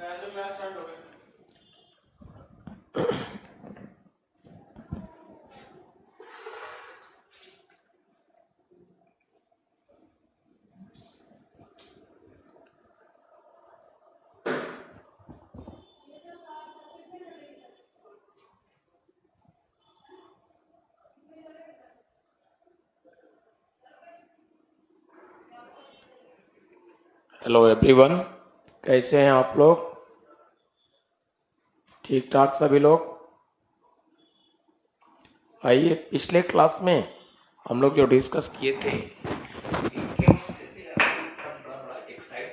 Hello everyone, कैसे हैं आप लोग? ठीक ठाक सभी लोग? आइए, पिछले क्लास में हम लोग जो डिस्कस किए थे, एक साइड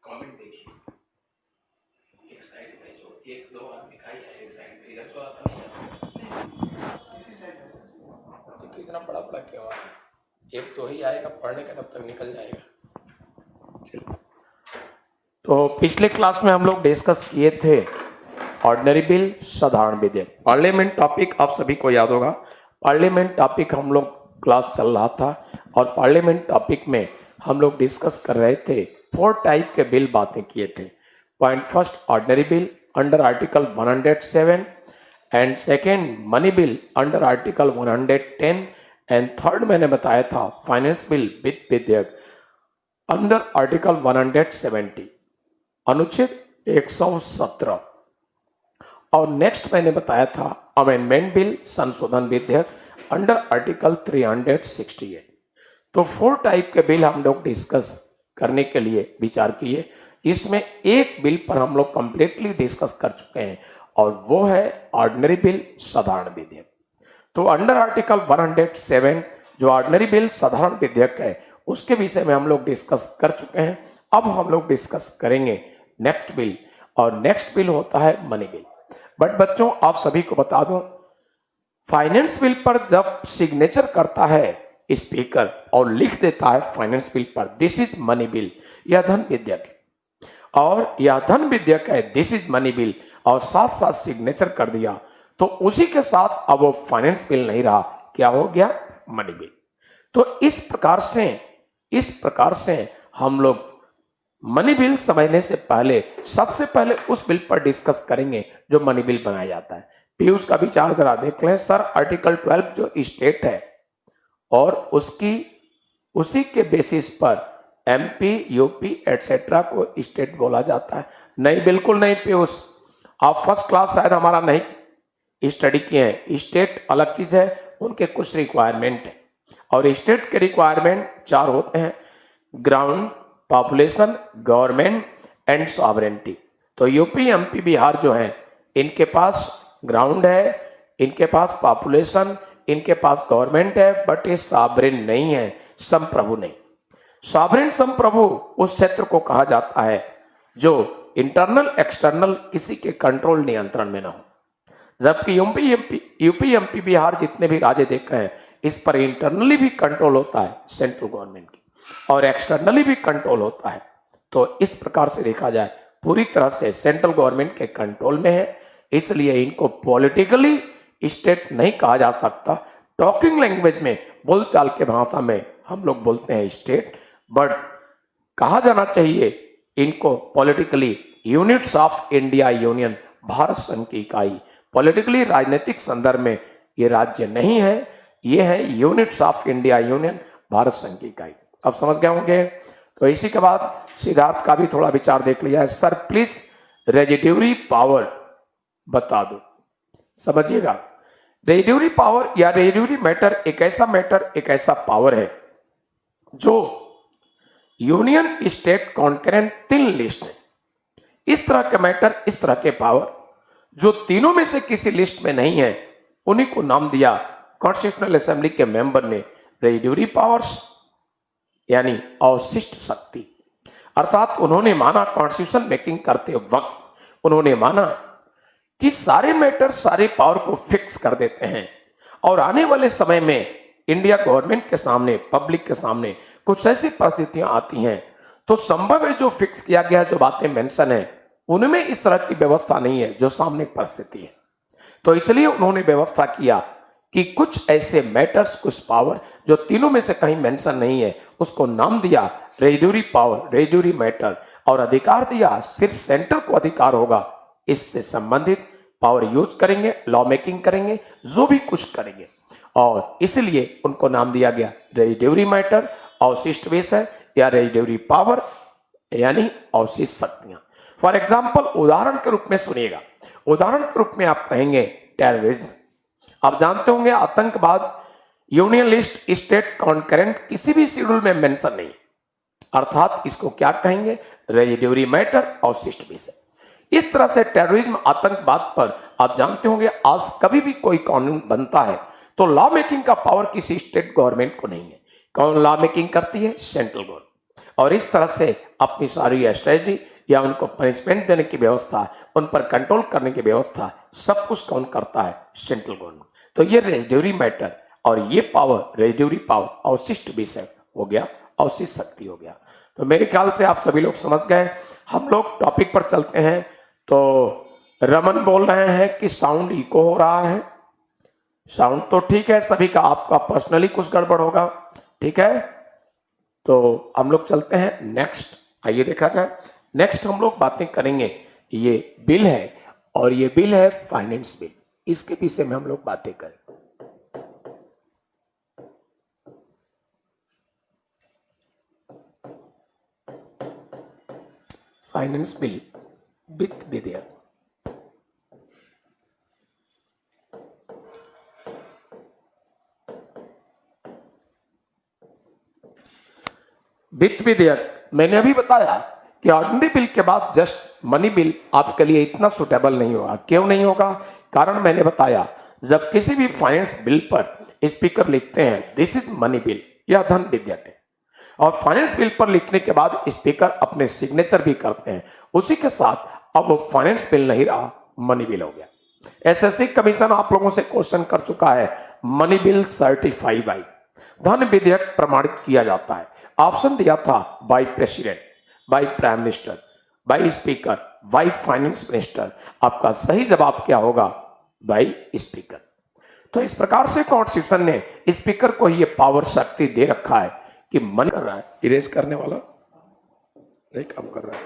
कमेंट देखिए, एक साइड में जो एक दो आदमी का है, एक साइड में इधर जो आता नहीं, इसी साइड में तो इतना बड़ा बड़ा क्यों आ रहा है? एक तो ही आएगा पढ़ने का, तब तक निकल जाएगा। चलो, तो पिछले क्लास में हम लोग डिस्कस किए थे ऑर्डिनरी बिल, साधारण विधेयक। पार्लियामेंट टॉपिक आप सभी को याद होगा। पार्लियामेंट टॉपिक हम लोग क्लास चल रहा था और पार्लियामेंट टॉपिक में हम लोग डिस्कस कर रहे थे 4 टाइप के बिल बातें किए थे। Point first ordinary bill under article 107 and second money bill under article 110 and third मैंने बताया था फाइनेंस बिल विद विधेयक अंडर आर्टिकल 170 अनुच्छेद 117 और नेक्स्ट मैंने बताया था अमेंडमेंट बिल संशोधन विधेयक अंडर आर्टिकल 368। तो 4 टाइप के बिल हम लोग डिस्कस करने के लिए विचार किए। इसमें एक बिल पर हम लोग कंप्लीटली डिस्कस कर चुके हैं और वो है ऑर्डिनरी बिल, साधारण विधेयक। तो अंडर आर्टिकल 107 जो ऑर्डिनरी बिल साधारण विधेयक है उसके विषय में हम लोग डिस्कस कर चुके हैं। अब हम लोग डिस्कस करेंगे नेक्स्ट बिल, और नेक्स्ट बिल होता है मनी बिल। बट बच्चों, आप सभी को बता दूं, फाइनेंस बिल पर जब सिग्नेचर करता है स्पीकर और लिख देता है फाइनेंस बिल पर दिस इज मनी बिल, यह धन विधेयक है, और यह धन विधेयक है, दिस इज मनी बिल, और साथ साथ सिग्नेचर कर दिया, तो उसी के साथ अब वो फाइनेंस बिल नहीं रहा, क्या हो गया? Money bill. तो इस प्रकार से हम लोग मनी बिल समझने से पहले सबसे पहले उस बिल पर डिस्कस करेंगे जो मनी बिल बनाया जाता है। पीयूष का विचार जरा देख लें सर। आर्टिकल 12 जो स्टेट है और उसी के बेसिस पर एमपी, यूपी एटसेट्रा को स्टेट बोला जाता है। नहीं, बिल्कुल नहीं पीयूष, आप फर्स्ट क्लास शायद हमारा नहीं स्टडी किए हैं। स्टेट अलग चीज है, उनके कुछ रिक्वायरमेंट है और स्टेट के रिक्वायरमेंट 4 होते हैं: ground, population, government and sovereignty. तो यूपी, एमपी, बिहार जो है इनके पास ग्राउंड है, इनके पास पॉपुलेशन, इनके पास गवर्नमेंट है, बट ये सॉवरेन नहीं है, संप्रभु नहीं। सॉवरेन संप्रभु उस क्षेत्र को कहा जाता है जो इंटरनल एक्सटर्नल किसी के कंट्रोल नियंत्रण में ना हो। जबकि यूपी, एमपी, बिहार जितने भी राज्य देख रहे हैं इस पर इंटरनली भी कंट्रोल होता है सेंट्रल गवर्नमेंट की और एक्सटर्नली भी कंट्रोल होता है। तो इस प्रकार से देखा जाए पूरी तरह से सेंट्रल गवर्नमेंट के कंट्रोल में है, इसलिए इनको पॉलिटिकली स्टेट नहीं कहा जा सकता। टॉकिंग लैंग्वेज में, बोलचाल के भाषा में हम लोग बोलते हैं स्टेट, बट कहा जाना चाहिए इनको politically units of India union, Bharat संघ की इकाई। पॉलिटिकली राजनीतिक संदर्भ में ये राज्य नहीं है, ये है units of India union, Bharat संघ की इकाई। अब समझ गए होंगे। तो इसी के बाद सिद्धार्थ का भी थोड़ा विचार देख लिया है। सर प्लीज रेजिड्यूरी पावर बता दो, समझिएगा। रेजिड्यूरी पावर या रेजिड्यूरी मैटर एक ऐसा पावर है जो यूनियन, स्टेट, कॉन्करेंट 3 लिस्ट है। इस तरह के मैटर, इस तरह के पावर जो तीनों में से किसी लिस्ट में नहीं है, उन्हीं को नाम दिया कॉन्स्टिट्यूशनल असेंबली के मेंबर ने रेजिड्यूरी पावर्स, यानी अवशिष्ट शक्ति। अर्थात उन्होंने माना, कॉन्स्टिट्यूशन मेकिंग करते वक्त उन्होंने माना कि सारे मैटर, सारे पावर को फिक्स कर देते हैं और आने वाले समय में इंडिया गवर्नमेंट के सामने, पब्लिक के सामने कुछ ऐसी परिस्थितियां आती हैं तो संभव है जो फिक्स किया गया, जो बातें मेंशन है उनमें इस तरह की व्यवस्था नहीं है जो सामने परिस्थिति है। तो इसलिए उन्होंने व्यवस्था किया कि कुछ ऐसे मैटर्स, कुछ पावर जो तीनों में से कहीं मेंशन नहीं है, उसको नाम दिया रेजिड्यूरी पावर, रेजिड्यूरी मैटर। और अधिकार दिया, सिर्फ सेंटर को अधिकार होगा, इससे संबंधित पावर यूज करेंगे, लॉ मेकिंग करेंगे, जो भी कुछ करेंगे। और इसलिए उनको नाम दिया गया रेजिड्यूरी मैटर, अवशिष्ट विषय या रेजिड्यूरी पावर यानी अवशिष्ट शक्तियां। फॉर एग्जाम्पल उदाहरण के रूप में सुनिएगा, उदाहरण के रूप में आप कहेंगे टेररिज्म। आप जानते होंगे आतंकवाद यूनियन लिस्ट स्टेट कॉन्करेंट किसी भी शेड्यूल में मेंशन नहीं, अर्थात इसको क्या कहेंगे, रेजिड्यूरी मैटर, अवशिष्ट विषय। इस तरह से टेररिज्म, आतंकवाद पर आप जानते होंगे आज कभी भी कोई कानून बनता है तो लॉ मेकिंग का पावर किसी स्टेट गवर्नमेंट को नहीं है। कौन लॉ मेकिंग करती है, सेंट्रल गवर्नमेंट। और इस तरह से अपनी सारी स्ट्रेटजी या उनको पनिशमेंट देने की व्यवस्था, उन पर कंट्रोल करने की व्यवस्था, सब कुछ कौन करता है, सेंट्रल गवर्नमेंट। तो ये रेजिड्यूरी मैटर और ये पावर, रेजिड्यूरी पावर अवशिष्ट विषय हो गया, अवशिष्ट शक्ति हो गया। तो मेरे ख्याल से आप सभी लोग समझ गए। हम लोग टॉपिक पर चलते हैं। तो रमन बोल रहे हैं कि साउंड इको हो रहा है। साउंड तो ठीक है सभी का, आपका पर्सनली कुछ गड़बड़ होगा, ठीक है। तो हम लोग चलते हैं नेक्स्ट, आइए देखा जाए। नेक्स्ट हम लोग बातें करेंगे, ये बिल है और ये बिल है फाइनेंस बिल, इसके विषय में हम लोग बातें करें। फाइनेंस बिल, वित्त विधेयक। वित्त विधेयक मैंने अभी बताया कि ऑर्डिनरी बिल के बाद जस्ट मनी बिल आपके लिए इतना सुटेबल नहीं होगा। क्यों नहीं होगा, कारण मैंने बताया, जब किसी भी फाइनेंस बिल पर स्पीकर लिखते हैं दिस इज मनी बिल या धन विधेयक है, और फाइनेंस बिल पर लिखने के बाद स्पीकर अपने सिग्नेचर भी करते हैं, उसी के साथ अब वो फाइनेंस बिल नहीं रहा, मनी बिल हो गया। एसएससी कमीशन आप लोगों से क्वेश्चन कर चुका है, मनी बिल सर्टिफाई बाई, धन विधेयक प्रमाणित किया जाता है। ऑप्शन दिया था by president, by prime minister, by speaker, by finance minister. आपका सही जवाब क्या होगा, बाई स्पीकर। तो इस प्रकार से कॉन्स्टिट्यूशन ने स्पीकर को ये पावर, शक्ति दे रखा है कि मन कर रहा है, इरेज करने वाला नहीं काम कर रहा है।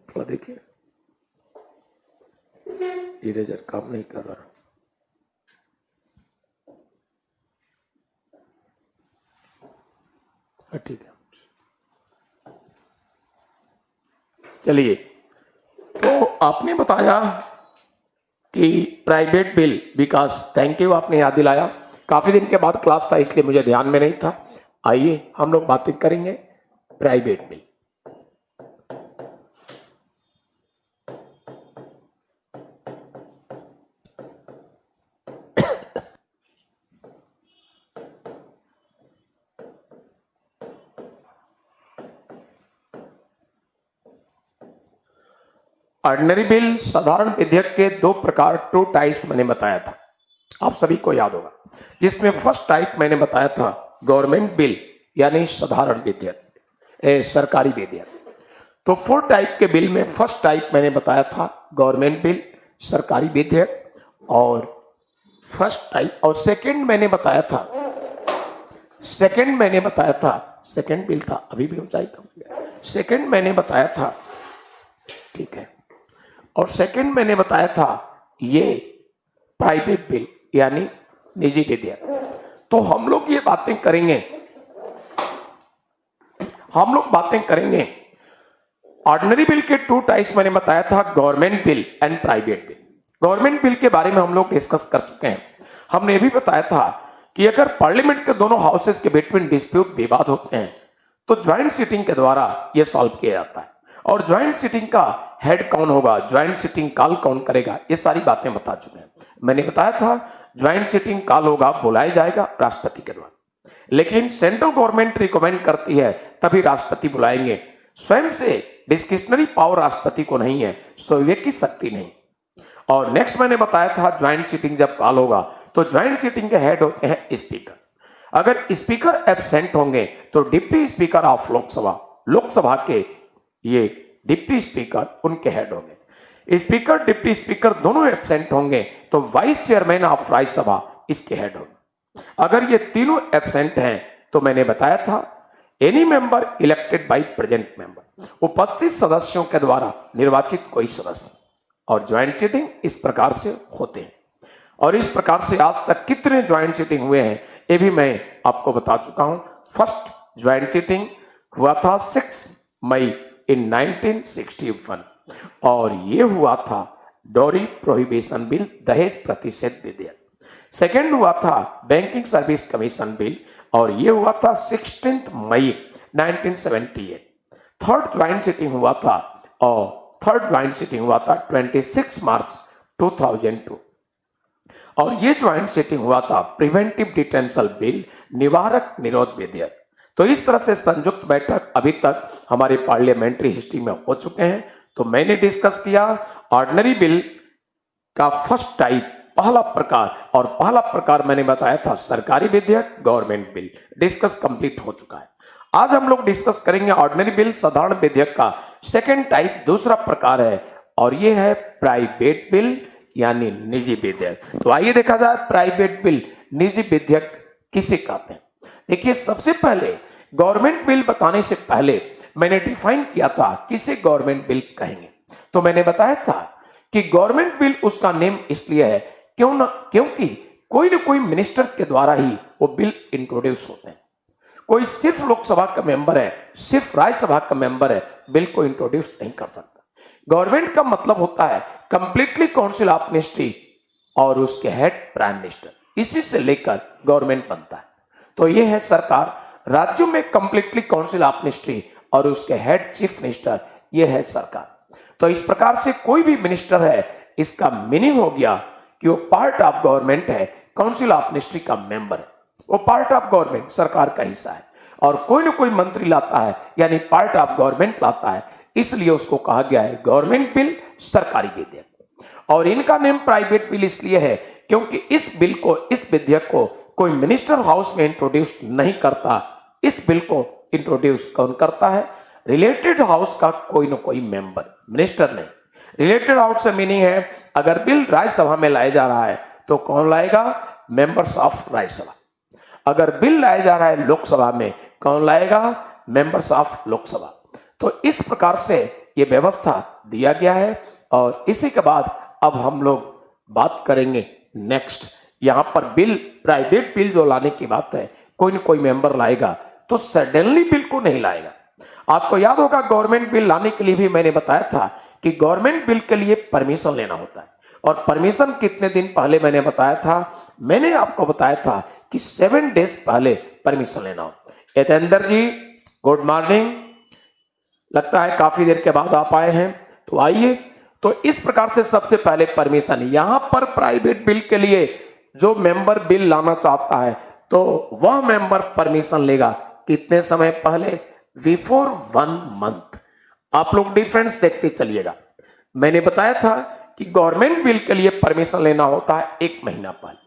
थोड़ा देखिए, इरेजर काम नहीं कर रहा। ठीक है, चलिए। तो आपने बताया कि private bill, Vikas thank you, आपने याद दिलाया। काफी दिन के बाद क्लास था इसलिए मुझे ध्यान में नहीं था। आइए हम लोग बातें करेंगे प्राइवेट बिल। ऑर्डिनरी बिल, साधारण विधेयक के दो प्रकार, टू टाइप्स मैंने बताया था, आप सभी को याद होगा। जिसमें फर्स्ट टाइप मैंने बताया था गवर्नमेंट बिल यानी साधारण विधेयक, सरकारी विधेयक। तो 4 टाइप के बिल में फर्स्ट टाइप मैंने बताया था गवर्नमेंट बिल, सरकारी विधेयक, और फर्स्ट टाइप। और सेकंड मैंने बताया था, सेकंड बिल था, अभी भी ऊंचाई कम गया। सेकंड मैंने बताया था, ठीक है, और सेकंड मैंने बताया था ये प्राइवेट बिल यानी निजी विधेयक। तो हम लोग ये बातें करेंगे, ऑर्डिनरी बिल के 2 टाइप्स मैंने बताया था, government bill and private bill. Government bill के बारे में हम लोग डिस्कस कर चुके हैं। हमने भी बताया था कि अगर पार्लियामेंट के दोनों हाउसेस के बिटवीन डिस्प्यूट, विवाद होते हैं तो ज्वाइंट सिटिंग के द्वारा यह सॉल्व किया जाता है। और ज्वाइंट सिटिंग का हेड कौन होगा, ज्वाइंट सिटिंग कॉल कौन करेगा, ये सारी बातें बता चुके हैं। मैंने बताया था ज्वाइंट सिटिंग कॉल होगा, बुलाया जाएगा राष्ट्रपति के द्वारा, लेकिन सेंट्रल गवर्नमेंट रिकमेंड करती है तभी राष्ट्रपति बुलाएंगे। स्वयं से डिस्क्रिशनरी पावर राष्ट्रपति को नहीं है, स्वविवेक की शक्ति नहीं। और नेक्स्ट मैंने बताया था ज्वाइंट सिटिंग जब कॉल होगा तो ज्वाइंट सिटिंग के हेड होते हैं स्पीकर। अगर स्पीकर एब्सेंट होंगे तो डिप्टी स्पीकर ऑफ लोकसभा के ये डिप्टी स्पीकर उनके हेड होंगे। स्पीकर, डिप्टी स्पीकर दोनों एब्सेंट होंगे तो वाइस चेयरमैन ऑफ राज्यसभा इसके हेड होंगे। अगर ये तीनों एब्सेंट हैं तो मैंने बताया था any member elected by present member, उपस्थित सदस्यों के द्वारा निर्वाचित कोई सदस्य। और ज्वाइंट सीटिंग इस प्रकार से होते हैं, और इस प्रकार से आज तक कितने ज्वाइंट सीटिंग हुए हैं ये भी मैं आपको बता चुका हूं। फर्स्ट ज्वाइंट सीटिंग हुआ था 6 मई इन 1961 और ये हुआ था डॉरी प्रोहिबिशन बिल, दहेज प्रतिषेध विधेयक। सेकेंड हुआ था बैंकिंग सर्विस कमीशन बिल और ये हुआ था 16 मई 1978। थर्ड ज्वाइंट सीटिंग हुआ था और थर्ड ज्वाइंट सीटिंग हुआ था 26 मार्च 2002 और ये ज्वाइंट सीटिंग हुआ था प्रिवेंटिव डिटेंशन बिल, निवारक निरोध विधेयक। तो इस तरह से संयुक्त बैठक अभी तक हमारे पार्लियामेंट्री हिस्ट्री में हो चुके हैं। तो मैंने डिस्कस किया ऑर्डिनरी बिल का फर्स्ट टाइप, पहला प्रकार, और पहला प्रकार मैंने बताया था सरकारी विधेयक, गवर्नमेंट बिल। डिस्कस कंप्लीट हो चुका है। आज हम लोग डिस्कस करेंगे ऑर्डिनरी बिल, साधारण विधेयक का सेकेंड टाइप, दूसरा प्रकार है, और ये है प्राइवेट बिल यानी निजी विधेयक। तो आइए देखा जाए प्राइवेट बिल, निजी विधेयक किसे कहते हैं। देखिए सबसे पहले गवर्नमेंट बिल बताने से पहले मैंने डिफाइन किया था किसे गवर्नमेंट बिल कहेंगे। तो मैंने बताया था कि गवर्नमेंट बिल उसका नेम इसलिए है क्योंकि कोई न कोई मिनिस्टर के द्वारा ही वो बिल इंट्रोड्यूस होते हैं। कोई सिर्फ लोकसभा का मेंबर है, सिर्फ राज्यसभा का मेंबर है, बिल को इंट्रोड्यूस नहीं कर सकता। गवर्नमेंट का मतलब होता है कंप्लीटली काउंसिल ऑफ मिनिस्ट्री और उसके हेड प्राइम मिनिस्टर, इसी से लेकर गवर्नमेंट बनता है। तो ये है सरकार, राज्यों में कंप्लीटली काउंसिल ऑफ मिनिस्ट्री और उसके हेड चीफ मिनिस्टर, ये है सरकार। तो इस प्रकार से कोई भी मिनिस्टर है, इसका मीनिंग हो गया कि वो पार्ट ऑफ गवर्नमेंट है, काउंसिल ऑफ मिनिस्ट्री का मेंबर है, वो पार्ट ऑफ गवर्नमेंट, सरकार का हिस्सा है। और कोई ना कोई मंत्री लाता है यानी पार्ट ऑफ गवर्नमेंट लाता है, इसलिए उसको कहा गया है गवर्नमेंट बिल, सरकारी विधेयक। और इनका नेम प्राइवेट बिल इसलिए है क्योंकि इस बिल को, इस विधेयक को कोई मिनिस्टर हाउस में इंट्रोड्यूस नहीं करता। इस बिल को इंट्रोड्यूस कौन करता है? रिलेटेड हाउस का कोई ना कोई मेंबर, मिनिस्टर नहीं। रिलेटेड हाउस से मीनिंग है अगर बिल राज्यसभा में लाया जा रहा है तो कौन लाएगा? Members of Rajya Sabha. अगर बिल लाया जा रहा है लोकसभा में, कौन लाएगा? Members of Lok Sabha. तो इस प्रकार से ये व्यवस्था दिया गया है। और इसी के बाद अब हम लोग बात करेंगे नेक्स्ट। यहां पर बिल, प्राइवेट बिल जो लाने की बात है, कोई न कोई मेंबर लाएगा तो सडनली बिल को नहीं लाएगा। आपको याद होगा गवर्नमेंट बिल लाने के लिए भी मैंने बताया था कि गवर्नमेंट बिल के लिए परमिशन लेना होता है। और परमिशन कितने दिन पहले मैंने बताया था? मैंने आपको बताया था कि 7 डेज पहले परमिशन लेना हो। यतेंद्र जी गुड मॉर्निंग, लगता है काफी देर के बाद आप आए हैं, तो आइए। तो इस प्रकार से सबसे पहले परमिशन, यहां पर प्राइवेट बिल के लिए जो मेंबर बिल लाना चाहता है तो वह मेंबर परमिशन लेगा कितने समय पहले? Before 1 month. आप लोग डिफरेंस देखते चलिएगा। मैंने बताया था कि गवर्नमेंट बिल के लिए परमिशन लेना होता है 1 महीना पहले।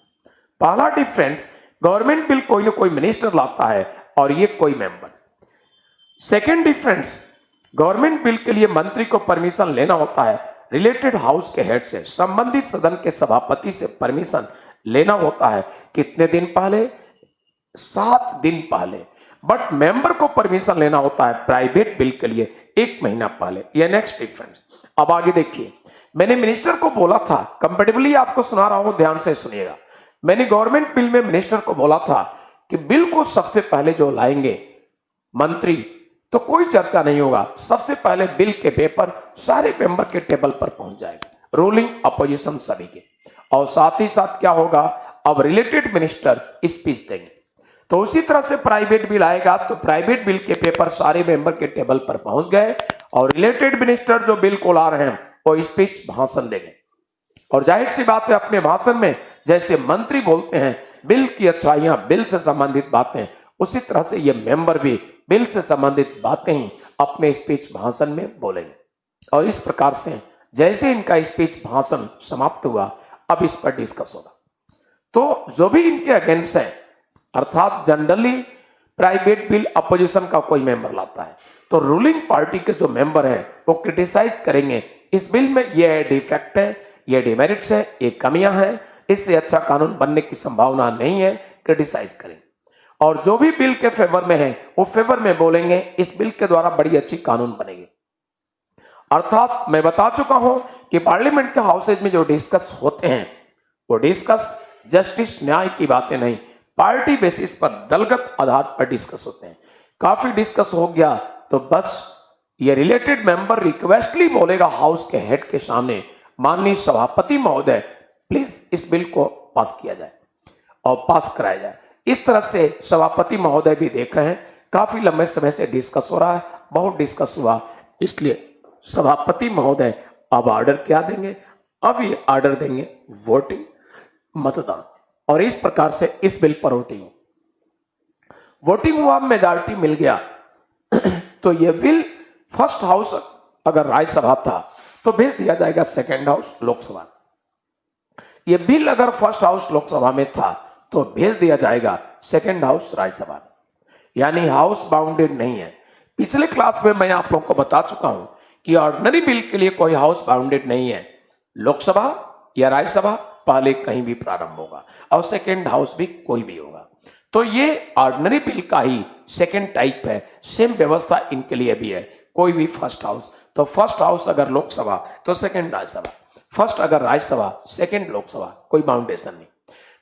पहला डिफरेंस, गवर्नमेंट बिल कोई ना कोई मिनिस्टर लाता है और ये कोई member. Second difference, government bill के लिए मंत्री को परमिशन लेना होता है रिलेटेड हाउस के हेड से, संबंधित सदन के सभापति से परमिशन लेना होता है कितने दिन पहले? 7 दिन पहले। बट मेंबर को परमिशन लेना होता है प्राइवेट बिल के लिए 1 महीना पहले। यह नेक्स्ट डिफरेंस। अब आगे देखिए, मैंने मिनिस्टर को बोला था, कंपेटिबली आपको सुना रहा हूं, ध्यान से सुनिएगा। मैंने गवर्नमेंट बिल में मिनिस्टर को बोला था कि बिल को सबसे पहले जो लाएंगे मंत्री, तो कोई चर्चा नहीं होगा, सबसे पहले बिल के पेपर सारे मेंबर के टेबल पर पहुंच जाएगा, रूलिंग अपोजिशन सभी के। और साथ ही साथ क्या होगा? अब रिलेटेड मिनिस्टर स्पीच देंगे। तो उसी तरह से प्राइवेट बिल आएगा तो प्राइवेट बिल के पेपर सारे मेंबर के टेबल पर पहुंच गए और रिलेटेड मिनिस्टर जो बिल को ला रहे हैं वो स्पीच, भाषण देंगे। और जाहिर सी बात है, अपने भाषण में जैसे मंत्री बोलते हैं बिल की अच्छाइयां, बिल से संबंधित बातें, उसी तरह से ये मेंबर भी बिल से संबंधित बातें ही अपने स्पीच, भाषण में बोलेंगे। और इस प्रकार से जैसे इनका स्पीच, भाषण समाप्त हुआ, अब इस पर डिस्कस होगा। तो जो भी इनके अगेंस्ट है, अर्थात जनरली प्राइवेट बिल अपोजिशन का कोई मेंबर लाता है तो रूलिंग पार्टी के जो मेंबर हैं वो क्रिटिसाइज करेंगे, इस बिल में ये डिफेक्ट है, ये डिमेरिट्स है, ये कमियां हैं, इससे अच्छा कानून बनने की संभावना नहीं है, क्रिटिसाइज करेंगे और जो भी बिल के फेवर में है वो फेवर में बोलेंगे। इस बिल के द्वारा बड़ी अच्छी कानून बनेगी। अर्थात मैं बता चुका हूं कि पार्लियामेंट के हाउसेज में जो डिस्कस होते हैं वो डिस्कस जस्टिस न्याय की बातें नहीं, पार्टी बेसिस पर दलगत आधार पर डिस्कस होते हैं। काफी डिस्कस हो गया तो बस ये रिलेटेड मेंबर रिक्वेस्टली बोलेगा हाउस के हेड के सामने, माननीय सभापति महोदय प्लीज इस बिल को पास किया जाए और पास कराया जाए। इस तरह से सभापति महोदय भी देख रहे हैं, काफी लंबे समय से डिस्कस हो रहा है, बहुत डिस्कस हुआ, इसलिए सभापति महोदय अब ऑर्डर क्या देंगे, अब ये ऑर्डर देंगे वोटिंग, मतदान, और इस प्रकार से इस बिल पर वोटिंग हुआ, मेजॉरिटी मिल गया तो ये बिल फर्स्ट हाउस अगर राज्यसभा था तो भेज दिया जाएगा सेकेंड हाउस लोकसभा। ये बिल अगर फर्स्ट हाउस लोकसभा में था तो भेज दिया जाएगा सेकेंड हाउस राज्यसभा, यानी हाउस बाउंडेड नहीं है। पिछले क्लास में मैं आप लोग को बता चुका हूं कि ऑर्डिनरी बिल के लिए कोई हाउस बाउंडेड नहीं है, लोकसभा या राज्यसभा पहले कहीं भी प्रारंभ होगा और सेकेंड हाउस भी कोई भी होगा। तो ये ऑर्डिनरी बिल का ही सेकेंड टाइप है, सेम व्यवस्था इनके लिए भी है। कोई भी फर्स्ट हाउस, तो फर्स्ट हाउस अगर लोकसभा तो सेकेंड राज्यसभा, फर्स्ट अगर राज्यसभा सेकेंड लोकसभा, कोई बाउंडेशन नहीं।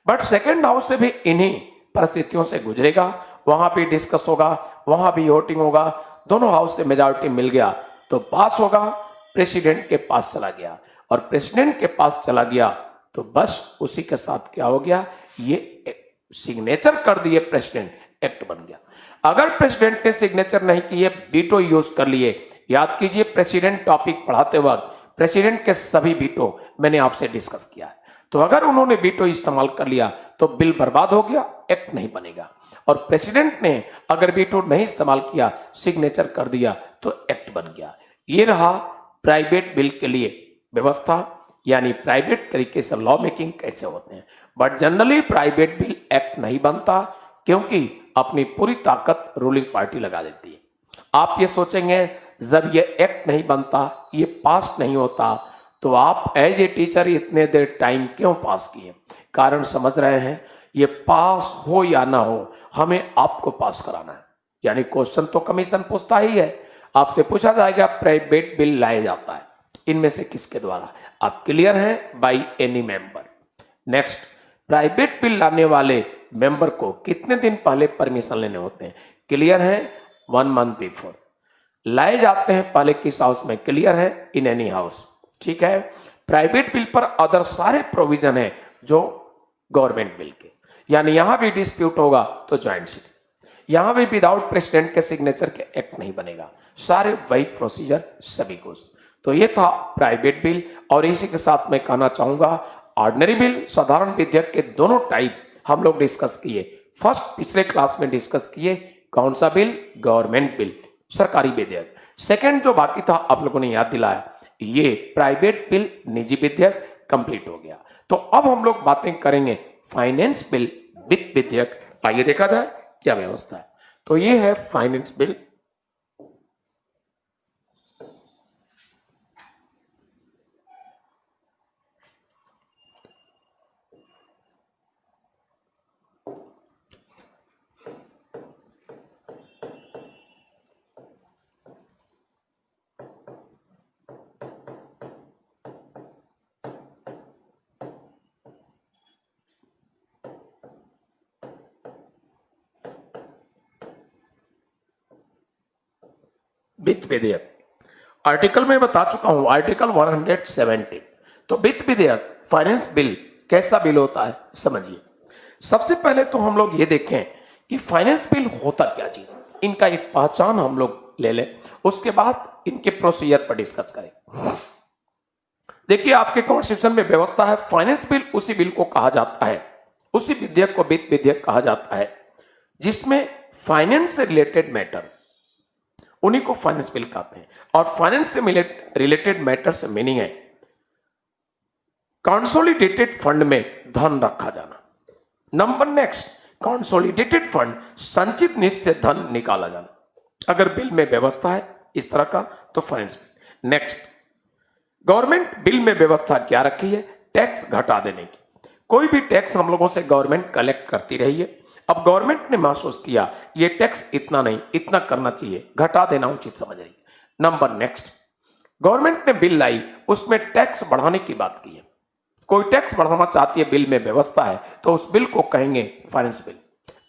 बट सेकेंड हाउस से भी इन्हीं परिस्थितियों से गुजरेगा, वहां भी डिस्कस होगा, वहां भी वोटिंग होगा, दोनों हाउस से मेजॉरिटी मिल गया तो पास होगा, प्रेसिडेंट के पास चला गया और प्रेसिडेंट के पास चला गया तो बस उसी के साथ क्या हो गया, ये सिग्नेचर कर दिए प्रेसिडेंट, एक्ट बन गया। अगर प्रेसिडेंट ने सिग्नेचर नहीं किए, वीटो यूज कर लिए, याद कीजिए प्रेसिडेंट टॉपिक पढ़ाते वक्त प्रेसिडेंट के सभी वीटो मैंने आपसे डिस्कस किया है, तो अगर उन्होंने वीटो इस्तेमाल कर लिया तो बिल बर्बाद हो गया, एक्ट नहीं बनेगा। और प्रेसिडेंट ने अगर वीटो नहीं इस्तेमाल किया, सिग्नेचर कर दिया तो एक्ट बन गया। ये रहा प्राइवेट बिल के लिए व्यवस्था, यानी प्राइवेट तरीके से लॉ मेकिंग कैसे होते हैं। But generally private bill act नहीं बनता क्योंकि अपनी पूरी ताकत रूलिंग पार्टी लगा देती है। आप ये सोचेंगे जब ये एक्ट नहीं बनता, ये पास नहीं होता, तो आप एज ए टीचर इतने देर टाइम क्यों पास किए? कारण समझ रहे हैं, ये पास हो या ना हो हमें आपको पास कराना है। यानी क्वेश्चन तो कमीशन पूछता ही है, आपसे पूछा जाएगा प्राइवेट बिल लाया जाता है इनमें से किसके द्वारा, आप क्लियर हैं? By any member. Next, private bill लाने वाले मेंबर को कितने दिन पहले परमिशन लेने होते हैं? क्लियर है? 1 मंथ बिफोर। लाए जाते हैं पहले किस हाउस में? क्लियर है? इन एनी हाउस। ठीक है। प्राइवेट बिल पर अदर सारे प्रोविजन है जो गवर्नमेंट बिल के, यानी यहां भी डिस्प्यूट होगा तो ज्वाइंट सिटी, यहां भी विदाउट प्रेसिडेंट के सिग्नेचर के एक्ट नहीं बनेगा, सारे वही प्रोसीजर सभी को। तो ये था प्राइवेट बिल। और इसी के साथ मैं कहना चाहूंगा ऑर्डिनरी बिल, साधारण विधेयक के दोनों टाइप हम लोग डिस्कस किए। फर्स्ट पिछले क्लास में डिस्कस किए कौन सा बिल? गवर्नमेंट बिल, सरकारी विधेयक। सेकंड जो बाकी था आप लोगों ने याद दिलाया, ये प्राइवेट बिल, निजी विधेयक कंप्लीट हो गया। तो अब हम लोग बातें करेंगे फाइनेंस बिल, वित्त विधेयक। आइए देखा जाए क्या व्यवस्था है। तो ये है फाइनेंस बिल। वित्त विधेयक आर्टिकल में बता चुका हूं, आर्टिकल 170। तो वित्त विधेयक, फाइनेंस बिल कैसा बिल होता है समझिए। सबसे पहले तो हम लोग ये देखें कि फाइनेंस बिल होता क्या चीज, इनका एक पहचान हम लोग ले लें, उसके बाद इनके प्रोसीजर पर डिस्कस करें। देखिए आपके कॉन्स्टिट्यूशन में व्यवस्था है, फाइनेंस बिल उसी बिल को कहा जाता है, उसी विधेयक को वित्त विधेयक कहा जाता है जिसमें फाइनेंस से रिलेटेड मैटर, उन्हीं को फाइनेंस बिल कहते हैं। और फाइनेंस से रिलेटेड मैटर से मीनिंग है कंसोलिडेटेड फंड में धन रखा जाना। नंबर नेक्स्ट, कंसोलिडेटेड फंड, संचित निधि से धन निकाला जाना। अगर बिल में व्यवस्था है इस तरह का तो finance bill. Next, government bill में व्यवस्था क्या रखी है? टैक्स घटा देने की। कोई भी टैक्स हम लोगों से गवर्नमेंट कलेक्ट करती रही है। अब गवर्नमेंट ने महसूस किया ये टैक्स इतना नहीं, इतना करना चाहिए, घटा देना उचित समझ रही। नंबर नेक्स्ट, गवर्नमेंट ने बिल लाई, उसमें टैक्स बढ़ाने की बात की है। कोई टैक्स बढ़ाना चाहती है, बिल में व्यवस्था है, तो उस बिल को कहेंगे फाइनेंस बिल।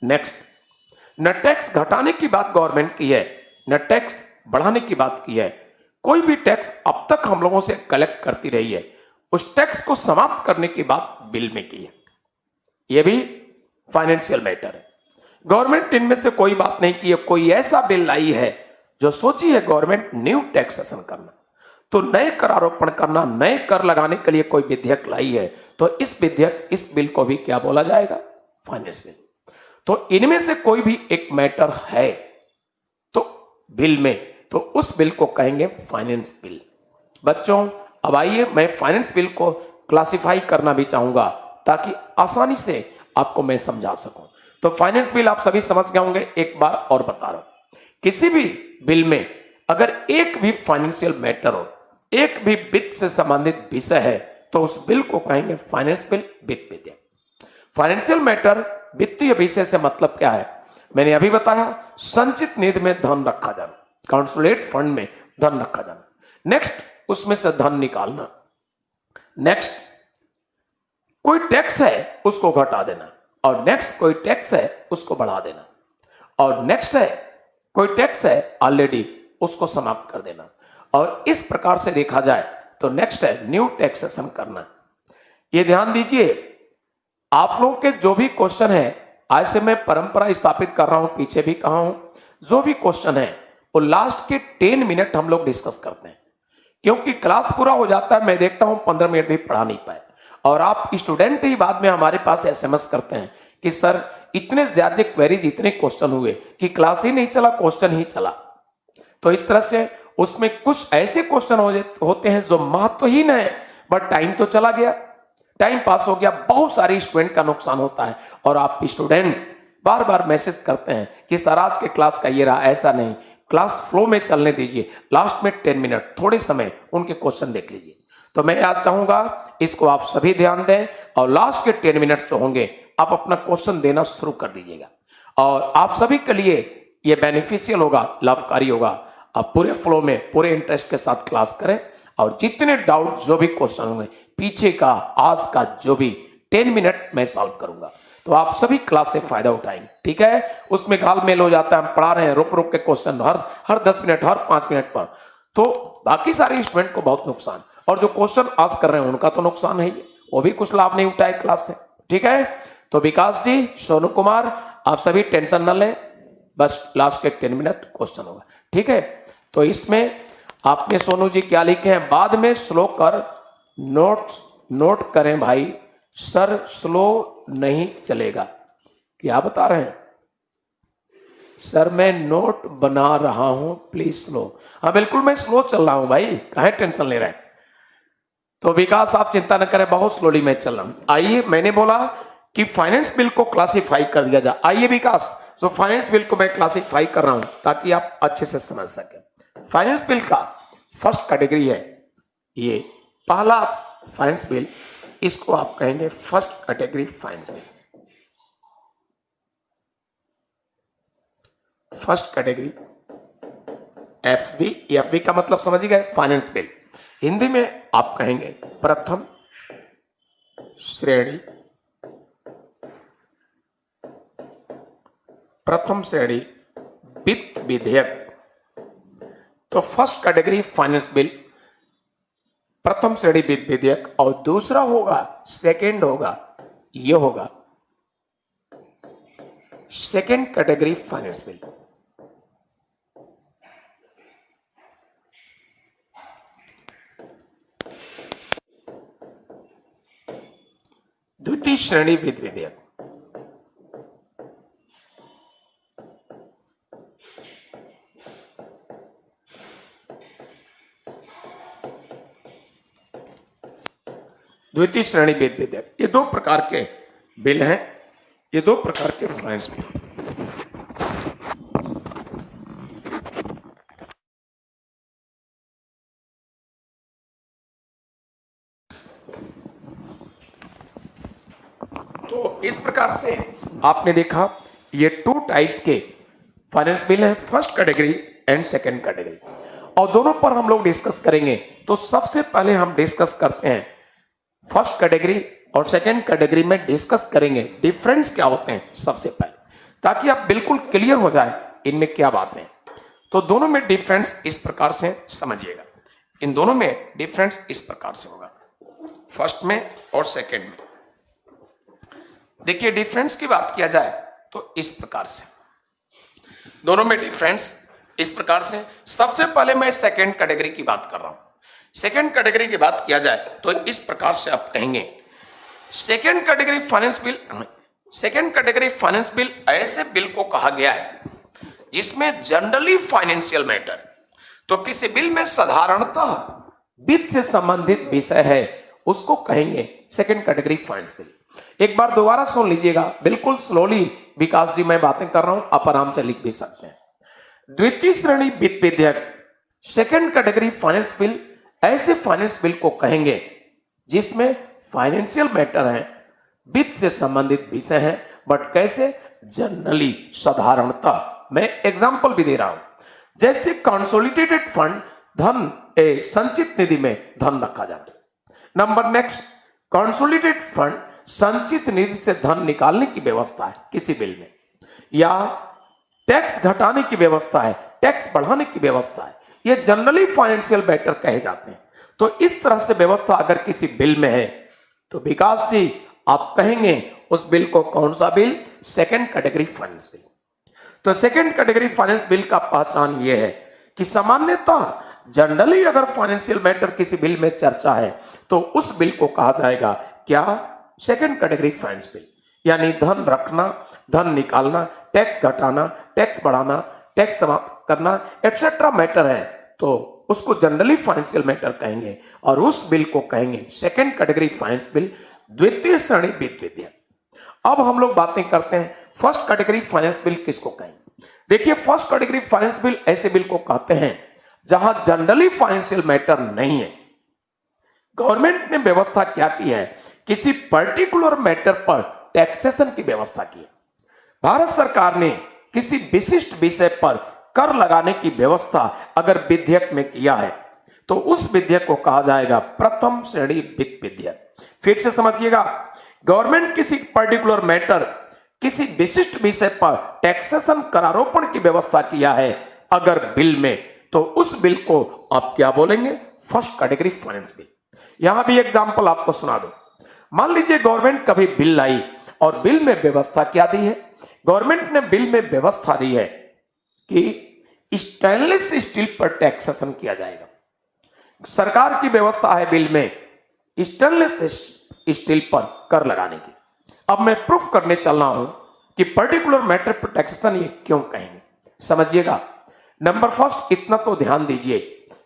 नेक्स्ट, न टैक्स घटाने की बात गवर्नमेंट की है, न टैक्स बढ़ाने की बात की है। कोई भी टैक्स अब तक हम लोगों से कलेक्ट करती रही है, उस टैक्स को समाप्त करने की बात बिल में की है। यह भी फाइनेंशियल मैटर है। गवर्नमेंट इनमें से कोई बात नहीं की है। कोई ऐसा बिल लाई है जो सोची है गवर्नमेंट न्यू टैक्सेशन करना, तो नए कर आरोपण करना, नए कर लगाने के लिए कोई विधेयक लाई है, तो इस बिल को भी क्या बोला जाएगा? Finance bill. तो इनमें से कोई भी एक मैटर है तो बिल में, तो उस बिल को कहेंगे फाइनेंस बिल। बच्चों अब आइए, मैं फाइनेंस बिल को क्लासिफाई करना भी चाहूंगा ताकि आसानी से आपको मैं समझा सकूं। तो फाइनेंस बिल आप सभी समझ गए होंगे। एक बार और बता रहा हूं, किसी भी बिल में अगर एक भी फाइनेंशियल मैटर हो, एक भी वित्त से संबंधित विषय है, तो उस बिल को कहेंगे फाइनेंस बिल वित्त विधेयक। फाइनेंशियल मैटर, वित्तीय विषय से मतलब क्या है? मैंने अभी बताया, संचित निधि में धन रखा जाना, कंसोलिडेटेड फंड में धन रखा जाना। नेक्स्ट, उसमें से धन निकालना। नेक्स्ट, कोई टैक्स है उसको घटा देना, और नेक्स्ट कोई टैक्स है उसको बढ़ा देना, और नेक्स्ट है कोई टैक्स है ऑलरेडी उसको समाप्त कर देना। और इस प्रकार से देखा जाए तो नेक्स्ट है न्यू टैक्सेशन करना। ये ध्यान दीजिए, आप लोगों के जो भी क्वेश्चन है, आज से मैं परंपरा स्थापित कर रहा हूं, पीछे भी कहा हूं, जो भी क्वेश्चन है वो लास्ट के 10 मिनट हम लोग डिस्कस करते हैं, क्योंकि क्लास पूरा हो जाता है, मैं देखता हूं 15 मिनट भी पढ़ा नहीं पाए, और आप स्टूडेंट ही बाद में हमारे पास एसएमएस करते हैं कि सर इतने ज्यादा क्वेरीज, इतने क्वेश्चन हुए कि क्लास ही नहीं चला, क्वेश्चन ही चला। तो इस तरह से उसमें कुछ ऐसे क्वेश्चन होते हैं जो महत्वहीन है, बट टाइम तो चला गया, टाइम पास हो गया, बहुत सारे स्टूडेंट का नुकसान होता है। और आप स्टूडेंट बार बार मैसेज करते हैं कि सर आज के क्लास का ये रहा, ऐसा नहीं, क्लास फ्लो में चलने दीजिए, लास्ट में 10 मिनट थोड़े समय उनके क्वेश्चन देख लीजिए। तो मैं आज चाहूंगा इसको आप सभी ध्यान दें, और लास्ट के 10 मिनट जो होंगे आप अपना क्वेश्चन देना शुरू कर दीजिएगा, और आप सभी के लिए ये बेनिफिशियल होगा, लाभकारी होगा। आप पूरे फ्लो में पूरे इंटरेस्ट के साथ क्लास करें, और जितने डाउट जो भी क्वेश्चन होंगे पीछे का, आज का, जो भी 10 मिनट मैं सॉल्व करूंगा, तो आप सभी क्लास से फायदा उठाएंगे। ठीक है, उसमें घालमेल हो जाता है, हम पढ़ा रहे हैं रुक रुक के क्वेश्चन, हर 10 मिनट, हर 5 मिनट पर, तो बाकी सारे स्टूडेंट को बहुत नुकसान, और जो क्वेश्चन आज कर रहे हैं उनका तो नुकसान है, वो भी कुछ लाभ नहीं उठाए क्लास से। ठीक है, तो विकास जी, सोनू कुमार, आप सभी टेंशन न लें, बस लास्ट के 10 मिनट क्वेश्चन होगा। ठीक है, तो इसमें आपने सोनू जी क्या लिखे हैं, बाद में स्लो कर नोट करें भाई, सर स्लो नहीं चलेगा। क्या बता रहे हैं सर? मैं नोट बना रहा हूं, प्लीज स्लो। हाँ बिल्कुल, मैं स्लो चल रहा हूं भाई, काहे टेंशन ले रहे हैं? तो विकास आप चिंता न करें, बहुत स्लोली मैं चल रहा हूं। आइए, मैंने बोला कि फाइनेंस बिल को क्लासिफाई कर दिया जाए। आइए विकास, तो फाइनेंस बिल को मैं क्लासिफाई कर रहा हूं ताकि आप अच्छे से समझ सकें। फाइनेंस बिल का फर्स्ट कैटेगरी है ये, पहला फाइनेंस बिल, इसको आप कहेंगे first category finance bill. First category FB का मतलब समझ गए, फाइनेंस बिल। हिंदी में आप कहेंगे प्रथम श्रेणी वित्त विधेयक। तो फर्स्ट कैटेगरी फाइनेंस बिल, प्रथम श्रेणी वित्त विधेयक, और दूसरा होगा, सेकंड होगा, ये होगा सेकंड कैटेगरी फाइनेंस बिल। द्वितीय श्रेणी वित्त विधेयक। द्वितीय श्रेणी वित्त विधेयक, ये 2 प्रकार के बिल हैं, ये 2 प्रकार के फाइनेंस बिल। आपने देखा ये 2 टाइप्स के फाइनेंस बिल है, first category and second category, और दोनों पर हम लोग डिस्कस करेंगे। तो सबसे पहले हम डिस्कस करते हैं फर्स्ट कैटेगरी और सेकंड कैटेगरी में डिस्कस करेंगे डिफरेंस क्या होते हैं सबसे पहले, ताकि आप बिल्कुल क्लियर हो जाए इनमें क्या बातें हैं। तो दोनों में डिफरेंस इस प्रकार से समझिएगा, इन दोनों में डिफरेंस इस प्रकार से होगा, फर्स्ट में और सेकंड में। देखिए डिफरेंस की बात किया जाए तो इस प्रकार से, दोनों में डिफरेंस इस प्रकार से। सबसे पहले मैं सेकंड कैटेगरी की बात कर रहा हूं। सेकंड कैटेगरी की बात किया जाए तो इस प्रकार से आप कहेंगे second category finance bill, second category finance bill ऐसे बिल को कहा गया है जिसमें जनरली फाइनेंशियल मैटर, तो किसी बिल में साधारणतः वित्त से संबंधित विषय है उसको कहेंगे सेकंड कैटेगरी फाइनेंस बिल। एक बार दोबारा सुन लीजिएगा, बिल्कुल स्लोली, विकास जी मैं बातें कर रहा हूं, आप आराम से लिख भी सकते हैं। द्वितीय श्रेणी वित्त विधेयक सेकंड कैटेगरी फाइनेंस बिल ऐसे फाइनेंस बिल को कहेंगे जिसमें फाइनेंशियल मैटर है, वित्त से संबंधित विषय है, बट कैसे, जनरली, साधारणतः। मैं एग्जांपल भी दे रहा हूं, जैसे कंसोलिडेटेड फंड, धन संचित निधि में धन रखा जाता है। नंबर नेक्स्ट, कंसोलिडेटेड फंड संचित निधि से धन निकालने की व्यवस्था है किसी बिल में, या टैक्स घटाने की व्यवस्था है, टैक्स बढ़ाने की व्यवस्था है, ये जनरली फाइनेंशियल मैटर कहे जाते हैं। तो इस तरह से व्यवस्था अगर किसी बिल में है तो विकास जी आप कहेंगे उस बिल को कौन सा bill, second category finance bill. तो सेकंड कैटेगरी फाइनेंस बिल का पहचान ये है कि सामान्यतः जनरली अगर फाइनेंशियल मैटर किसी बिल में चर्चा है तो उस बिल को कहा जाएगा क्या, सेकंड कैटेगरी फाइनेंस बिल। यानी धन रखना, धन निकालना, टैक्स घटाना, टैक्स बढ़ाना, टैक्स समाप्त करना एक्सेट्रा मैटर है तो उसको जनरली फाइनेंशियल मैटर कहेंगे और उस बिल को कहेंगे सेकंड कैटेगरी फाइनेंस बिल, द्वितीय श्रेणी वित्त विधेयक। अब हम लोग बातें करते हैं फर्स्ट कैटेगरी फाइनेंस बिल किसको कहेंगे। देखिए फर्स्ट कैटेगरी फाइनेंस बिल ऐसे बिल को कहते हैं जहां जनरली फाइनेंशियल मैटर नहीं है, गवर्नमेंट ने व्यवस्था क्या की है, किसी पर्टिकुलर मैटर पर टैक्सेशन की व्यवस्था की है। भारत सरकार ने किसी विशिष्ट विषय पर कर लगाने की व्यवस्था अगर विधेयक में किया है तो उस विधेयक को कहा जाएगा प्रथम श्रेणी वित्त विधेयक। फिर से समझिएगा, गवर्नमेंट किसी पर्टिकुलर मैटर, किसी विशिष्ट विषय पर टैक्सेशन करारोपण की व्यवस्था किया है अगर बिल में, तो उस बिल को आप क्या बोलेंगे, फर्स्ट कैटेगरी फाइनेंस बिल। यहां भी एग्जांपल आपको सुना दो। मान लीजिए गवर्नमेंट कभी बिल लाई और बिल में व्यवस्था क्या दी है, गवर्नमेंट ने बिल में व्यवस्था दी है कि स्टेनलेस स्टील पर टैक्सेशन किया जाएगा। सरकार की व्यवस्था है बिल में स्टेनलेस स्टील पर कर लगाने की। अब मैं प्रूफ करने चल रहा हूं कि पर्टिकुलर मैटर पर टैक्सेशन ये क्यों कहेंगे, समझिएगा। नंबर फर्स्ट, इतना तो ध्यान दीजिए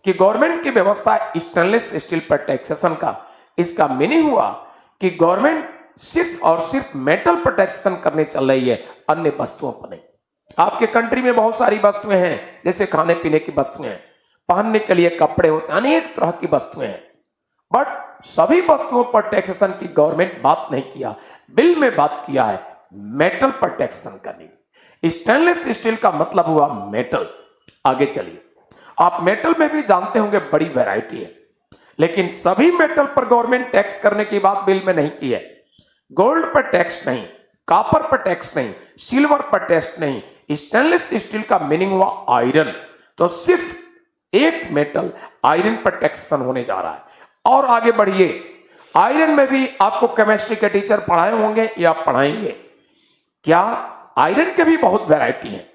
कि गवर्नमेंट की व्यवस्था स्टेनलेस स्टील पर टैक्सेशन का, इसका मीनिंग हुआ कि गवर्नमेंट सिर्फ और सिर्फ मेटल पर टैक्सेशन करने चल रही है, अन्य वस्तुओं पर नहीं। आपके कंट्री में बहुत सारी वस्तुएं हैं, जैसे खाने पीने की वस्तुएं हैं, पहनने के लिए कपड़े होते हैं, अनेक तरह की वस्तुएं हैं, बट सभी वस्तुओं पर टैक्सेशन की गवर्नमेंट बात नहीं किया, बिल में बात किया है मेटल पर टैक्सेशन करने की। स्टेनलेस स्टील का मतलब हुआ मेटल। आगे चलिए, आप मेटल में भी जानते होंगे बड़ी वैरायटी है, लेकिन सभी मेटल पर गवर्नमेंट टैक्स करने की बात बिल में नहीं की है। गोल्ड पर टैक्स नहीं, कॉपर पर टैक्स नहीं, सिल्वर पर टैक्स नहीं। स्टेनलेस स्टील का मीनिंग हुआ आयरन, तो सिर्फ एक मेटल आयरन पर टैक्सेशन होने जा रहा है। और आगे बढ़िए, आयरन में भी आपको केमिस्ट्री के टीचर पढ़ाए होंगे या पढ़ाएंगे क्या, आयरन के भी बहुत वैरायटी है,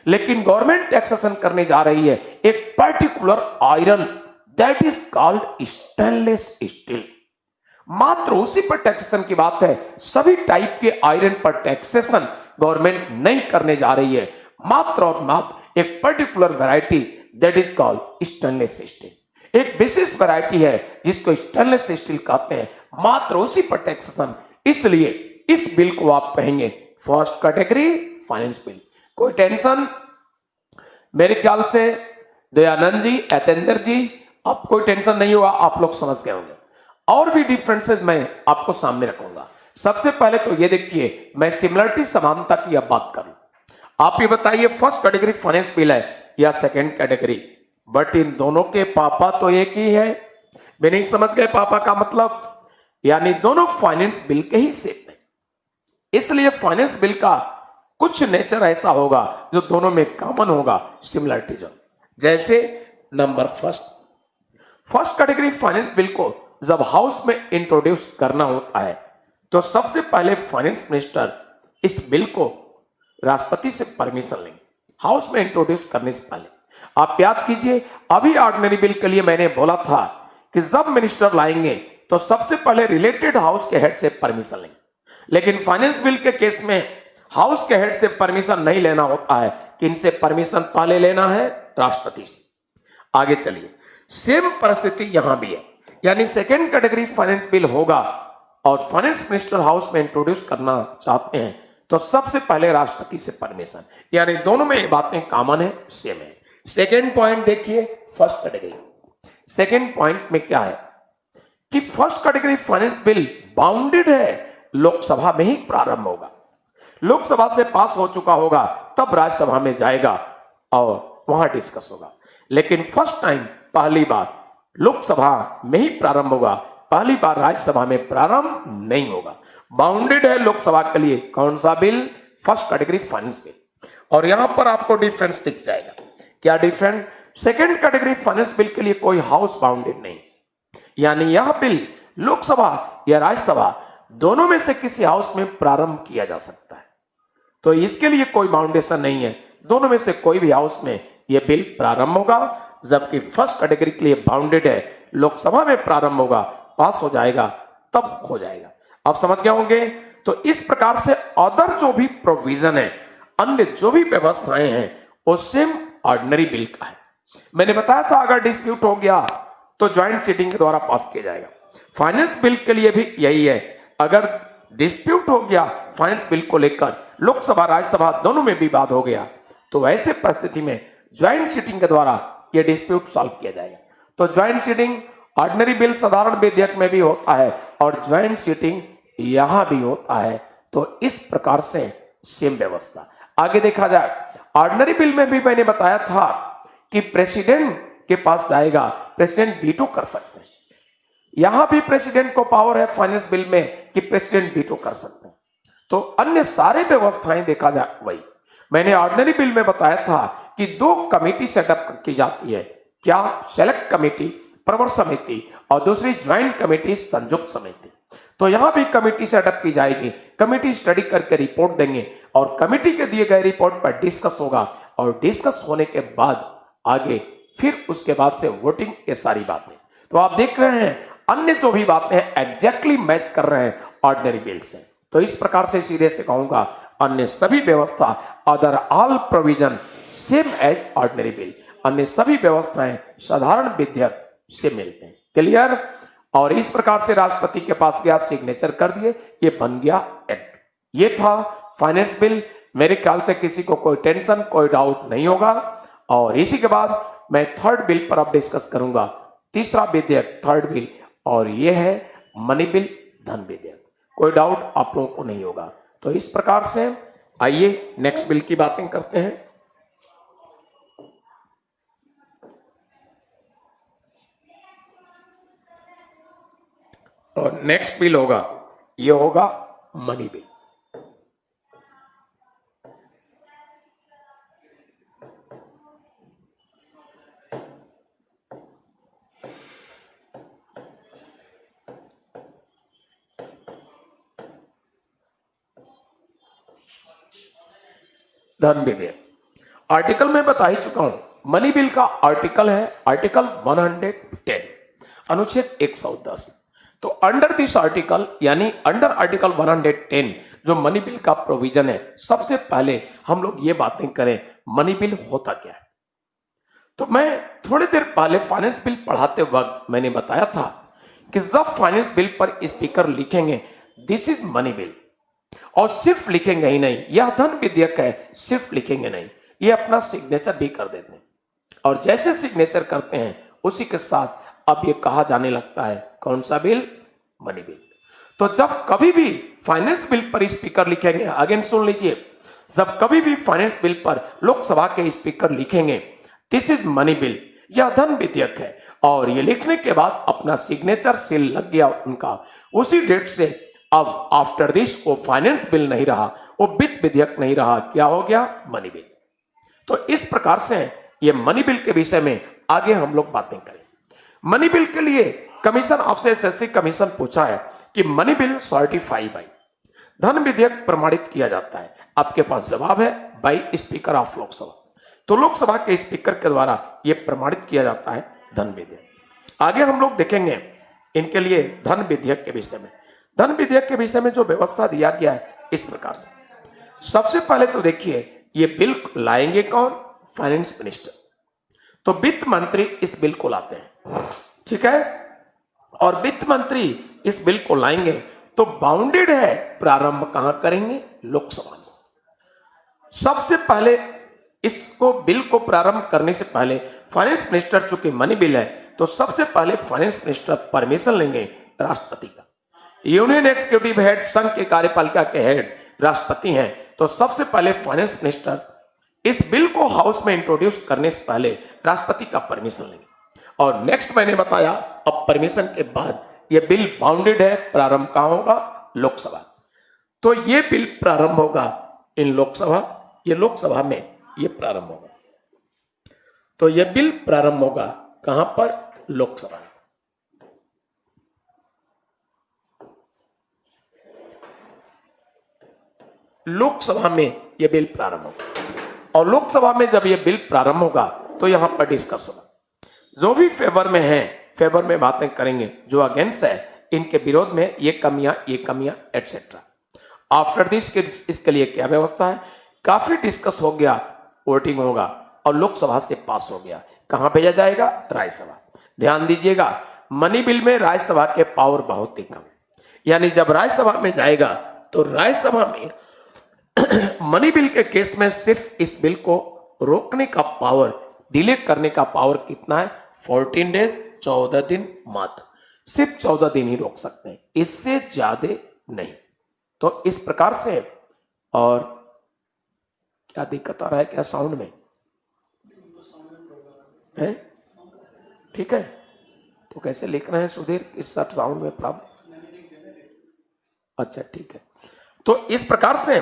लेकिन गवर्नमेंट टैक्सेशन करने जा रही है एक particular iron, that is called stainless steel. मात्र उसी पर टैक्सेशन की बात है, सभी टाइप के आयरन पर टैक्सेशन गवर्नमेंट नहीं करने जा रही है, मात्र और मात्र एक particular variety, that is called stainless steel. एक विशेष वैरायटी है जिसको स्टेनलेस स्टील कहते हैं, मात्र उसी पर टैक्सेशन। इसलिए इस बिल को आप कहेंगे फर्स्ट कैटेगरी फाइनेंस बिल। कोई टेंशन? मेरे ख्याल से दयानंद जी, अतेंद्र जी, आप कोई टेंशन नहीं हुआ, आप लोग समझ गए होंगे। और भी डिफरेंसेस मैं आपको सामने रखूंगा। सबसे पहले तो ये देखिए, मैं सिमिलरिटी समानता की अब बात करूं। आप ये बताइए फर्स्ट कैटेगरी फाइनेंस बिल है या सेकंड कैटेगरी, बट इन दोनों के पापा तो एक ही है। मीनिंग समझ गए पापा का मतलब, यानी दोनों फाइनेंस बिल के ही सेम है। इसलिए फाइनेंस बिल का कुछ नेचर ऐसा होगा जो दोनों में कॉमन होगा, सिमिलरिटी जो। जैसे number first category finance bill को जब हाउस में इंट्रोड्यूस करना होता है तो सबसे पहले फाइनेंस मिनिस्टर इस बिल को राष्ट्रपति से परमिशन लेंगे, हाउस में इंट्रोड्यूस करने से पहले। आप याद कीजिए, अभी ऑर्डिनरी बिल के लिए मैंने बोला था कि जब मिनिस्टर लाएंगे तो सबसे पहले रिलेटेड हाउस के हेड से परमिशन लेंगे, लेकिन फाइनेंस बिल के केस में हाउस के हेड से परमिशन नहीं लेना होता है, किनसे परमिशन पहले लेना है? राष्ट्रपति से। आगे चलिए, सेम परिस्थिति यहां भी है, यानी सेकेंड कैटेगरी फाइनेंस बिल होगा और फाइनेंस मिनिस्टर हाउस में इंट्रोड्यूस करना चाहते हैं तो सबसे पहले राष्ट्रपति से परमिशन, यानी दोनों में ये बातें कॉमन है, सेम है। सेकेंड पॉइंट देखिए, फर्स्ट कैटेगरी। सेकेंड पॉइंट में क्या है कि first category finance bill bounded है, लोकसभा में ही प्रारंभ होगा, लोकसभा से पास हो चुका होगा तब राज्यसभा में जाएगा और वहां डिस्कस होगा। लेकिन फर्स्ट टाइम, पहली बार लोकसभा में ही प्रारंभ होगा, पहली बार राज्यसभा में प्रारंभ नहीं होगा। बाउंडेड है लोकसभा के लिए, कौन सा bill? First category finance bill. और यहां पर आपको डिफरेंस दिख जाएगा। क्या difference? Second category finance bill के लिए कोई हाउस बाउंडेड नहीं, यानी यह बिल लोकसभा या राज्यसभा दोनों में से किसी हाउस में प्रारंभ किया जा सकता है, तो इसके लिए कोई बाउंडेशन नहीं है, दोनों में से कोई भी हाउस में यह बिल प्रारंभ होगा। जबकि फर्स्ट कैटेगरी के लिए बाउंडेड है, लोकसभा में प्रारंभ होगा, पास हो जाएगा तब हो जाएगा। आप समझ गए होंगे। तो इस प्रकार से अदर जो भी प्रोविजन है, अन्य जो भी व्यवस्थाएं हैं, वो सेम ऑर्डिनरी बिल का है। मैंने बताया था अगर डिस्प्यूट हो गया तो ज्वाइंट सिटिंग के द्वारा पास किया जाएगा। फाइनेंस बिल के लिए भी यही है, अगर डिस्प्यूट हो गया फाइनेंस बिल को लेकर, लोकसभा राज्यसभा दोनों में विवाद हो गया, तो ऐसे परिस्थिति में ज्वाइंट सिटिंग के द्वारा यह डिस्प्यूट सॉल्व किया जाएगा। तो ज्वाइंट सिटिंग ऑर्डिनरी बिल साधारण विधेयक में भी होता है और ज्वाइंट सिटिंग यहां भी होता है। तो इस प्रकार से सेम व्यवस्था। आगे देखा जाए, ऑर्डिनरी बिल में भी मैंने बताया था कि प्रेसिडेंट के पास जाएगा, प्रेसिडेंट वीटो कर सकते हैं। यहां भी प्रेसिडेंट को पावर है फाइनेंस बिल में कि प्रेसिडेंट वीटो कर सकते हैं। तो अन्य सारे व्यवस्थाएं देखा जाए वही। मैंने ऑर्डिनरी बिल में बताया था कि दो कमेटी सेटअप की जाती है, क्या? सेलेक्ट कमेटी, प्रवर समिति, और दूसरी ज्वाइंट कमेटी, संयुक्त समिति। तो यहां भी कमेटी सेटअप की जाएगी, कमेटी स्टडी करके रिपोर्ट देंगे और कमेटी के दिए गए रिपोर्ट पर डिस्कस होगा और डिस्कस होने के बाद आगे फिर उसके बाद से वोटिंग, ये सारी बातें। तो आप देख रहे हैं अन्य जो भी बातें हैं एग्जैक्टली मैच कर रहे हैं ऑर्डिनरी बिल से। तो इस प्रकार से सीधे से कहूंगा अन्य सभी व्यवस्था, other all provision same as ordinary bill, अन्य सभी व्यवस्थाएं साधारण विधेयक से मिलते हैं। क्लियर? और इस प्रकार से राष्ट्रपति के पास गया, सिग्नेचर कर दिए, ये बन गया एक्ट। ये था फाइनेंस बिल। मेरे ख्याल से किसी को कोई टेंशन, कोई डाउट नहीं होगा। और इसी के बाद मैं थर्ड बिल पर अब डिस्कस करूंगा, तीसरा विधेयक, थर्ड बिल, और ये है मनी बिल, धन विधेयक। कोई डाउट आप लोगों को नहीं होगा। तो इस प्रकार से आइए नेक्स्ट बिल की बातें करते हैं। और नेक्स्ट बिल होगा, ये होगा मनी बिल। धन विधेयक आर्टिकल में बता ही चुका हूं। मनी बिल का आर्टिकल है आर्टिकल 110, अनुच्छेद 110। तो अंडर दिस आर्टिकल, यानी अंडर आर्टिकल 110 जो मनी बिल का प्रोविजन है, सबसे पहले हम लोग ये बातें करें मनी बिल होता क्या है। तो मैं थोड़ी देर पहले फाइनेंस बिल पढ़ाते वक्त मैंने बताया था कि जब फाइनेंस बिल पर स्पीकर लिखेंगे दिस इज मनी बिल, और सिर्फ लिखेंगे ही नहीं, यह धन विधेयक है, सिर्फ लिखेंगे नहीं, ये अपना सिग्नेचर भी कर देते हैं। और जैसे सिग्नेचर करते हैं उसी के साथ अब ये कहा जाने लगता है कौन सा बिल? Money bill. तो जब कभी भी फाइनेंस बिल पर स्पीकर लिखेंगे, अगेन सुन लीजिए, जब कभी भी फाइनेंस बिल पर लोकसभा के स्पीकर लिखेंगे दिस इज मनी बिल, यह धन विधेयक है, और ये लिखने के बाद अपना सिग्नेचर सील लग गया उनका, उसी डेट से अब आफ्टर दिस वो फाइनेंस बिल नहीं रहा, वो वित्त विधेयक नहीं रहा, क्या हो गया? Money bill. तो इस प्रकार से ये मनी बिल के विषय में आगे हम लोग बातें करें। मनी बिल के लिए कमीशन आपसे एसएससी कमीशन पूछा है कि मनी बिल सर्टिफाई बाई, धन विधेयक प्रमाणित किया जाता है। आपके पास जवाब है बाई स्पीकर ऑफ लोकसभा। तो लोकसभा के स्पीकर के द्वारा यह प्रमाणित किया जाता है धन विधेयक। आगे हम लोग देखेंगे इनके लिए धन विधेयक के विषय में। धन विधेयक के विषय में जो व्यवस्था दिया गया है इस प्रकार से, सबसे पहले तो देखिए ये बिल लाएंगे कौन? Finance minister. तो वित्त मंत्री इस बिल को लाते हैं, ठीक है, और वित्त मंत्री इस बिल को लाएंगे तो बाउंडेड है, प्रारंभ कहां करेंगे? लोकसभा में। सबसे पहले इसको बिल को प्रारंभ करने से पहले फाइनेंस मिनिस्टर, चूंकि मनी बिल है तो सबसे पहले फाइनेंस मिनिस्टर परमिशन लेंगे राष्ट्रपति का। यूनियन एग्जीक्यूटिव हेड, संघ के कार्यपालिका के हेड राष्ट्रपति हैं, तो सबसे पहले फाइनेंस मिनिस्टर इस बिल को हाउस में इंट्रोड्यूस करने से पहले राष्ट्रपति का परमिशन लेंगे। और नेक्स्ट मैंने बताया अब परमिशन के बाद यह बिल बाउंडेड है, प्रारंभ कहां होगा? लोकसभा। तो यह बिल प्रारंभ होगा इन लोकसभा, ये लोकसभा में यह प्रारंभ होगा। तो यह बिल प्रारंभ होगा कहां पर? लोकसभा। लोकसभा में यह बिल प्रारंभ होगा, और लोकसभा में जब यह बिल प्रारंभ होगा तो यहां पर डिस्कस होगा। जो भी फेवर में है, फेवर में बातें करेंगे, जो अगेंस्ट है इनके विरोध में ये कमियां एटसेट्रा। आफ्टर दिस इसके लिए क्या व्यवस्था है? काफी डिस्कस हो गया, वोटिंग होगा और लोकसभा से पास हो गया, कहां भेजा जाएगा? राज्यसभा। ध्यान दीजिएगा, मनी बिल में राज्यसभा के पावर बहुत ही कम है, यानी जब राज्यसभा में जाएगा तो राज्यसभा में मनी बिल के केस में सिर्फ इस बिल को रोकने का पावर, डिले करने का पावर कितना है? 14 डेज, 14 दिन मात्र, सिर्फ 14 दिन ही रोक सकते हैं, इससे ज्यादा नहीं। तो इस प्रकार से, और क्या दिक्कत आ रहा है क्या साउंड में है? ठीक है, तो कैसे लिख रहे हैं सुधीर इस सब साउंड में प्रॉब्लम? अच्छा ठीक है। तो इस प्रकार से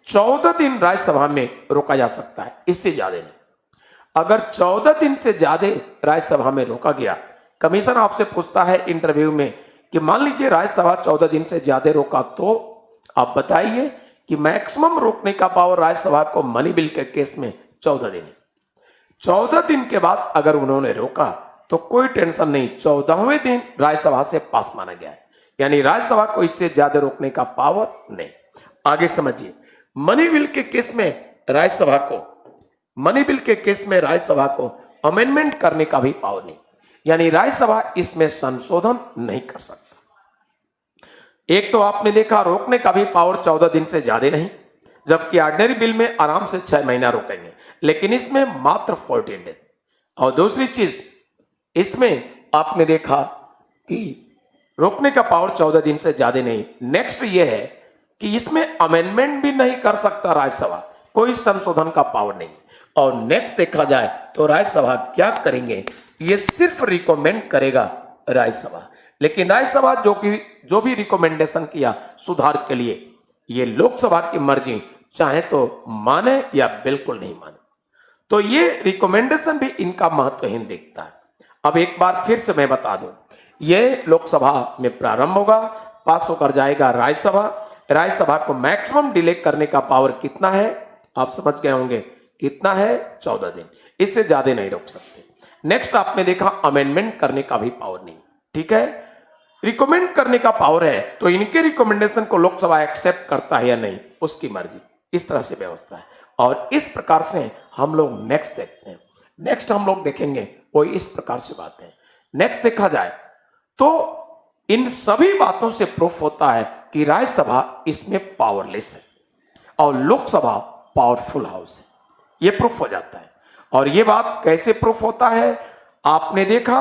14 दिन राज्यसभा में रोका जा सकता है, इससे ज्यादा नहीं। अगर 14 दिन से ज्यादा राज्यसभा में रोका गया, कमीशन आपसे पूछता है इंटरव्यू में कि मान लीजिए राज्यसभा 14 दिन से ज्यादा रोका, तो आप बताइए कि मैक्सिमम रोकने का पावर राज्यसभा को मनी बिल के केस में 14 दिन है। 14 दिन के बाद अगर उन्होंने रोका तो कोई टेंशन नहीं, 14वें दिन राज्यसभा से पास माना गया है, यानी राज्यसभा को इससे ज्यादा रोकने का पावर नहीं। आगे समझिए, मनी बिल के केस में राज्यसभा को, मनी बिल के केस में राज्यसभा को अमेंडमेंट करने का भी पावर नहीं, यानी राज्यसभा इसमें संशोधन नहीं कर सकता। एक तो आपने देखा रोकने का भी पावर 14 दिन से ज्यादा नहीं, जबकि ऑर्डिनरी बिल में आराम से 6 महीना रोकेंगे, लेकिन इसमें मात्र 14 डेज। और दूसरी चीज, इसमें आपने देखा कि रोकने का पावर 14 दिन से ज्यादा नहीं। नेक्स्ट ये है कि इसमें अमेंडमेंट भी नहीं कर सकता राज्यसभा, कोई संशोधन का पावर नहीं। और नेक्स्ट देखा जाए तो राज्यसभा क्या करेंगे? ये सिर्फ रिकमेंड करेगा राज्यसभा, लेकिन राज्यसभा जो भी रिकमेंडेशन किया सुधार के लिए, ये लोकसभा की मर्जी, चाहे तो माने या बिल्कुल नहीं माने। तो ये रिकमेंडेशन भी इनका महत्वहीन दिखता है। अब एक बार फिर से मैं बता दूं, ये लोकसभा में प्रारंभ होगा, पास होकर जाएगा राज्यसभा। राज्यसभा को मैक्सिमम डिले करने का पावर कितना है? आप समझ गए होंगे, कितना है? 14 दिन, इससे ज्यादा नहीं रोक सकते। नेक्स्ट आपने देखा अमेंडमेंट करने का भी पावर नहीं, ठीक है। रिकमेंड करने का पावर है, तो इनके रिकमेंडेशन को लोकसभा एक्सेप्ट करता है या नहीं, उसकी मर्जी। इस तरह से व्यवस्था है, और इस प्रकार से हम लोग नेक्स्ट देखते हैं। नेक्स्ट हम लोग देखेंगे वो इस प्रकार से बातें। नेक्स्ट देखा जाए तो इन सभी बातों से प्रूफ होता है कि राज्यसभा इसमें पावरलेस है और लोकसभा पावरफुल हाउस है, ये प्रूफ हो जाता है। और ये बात कैसे प्रूफ होता है? आपने देखा,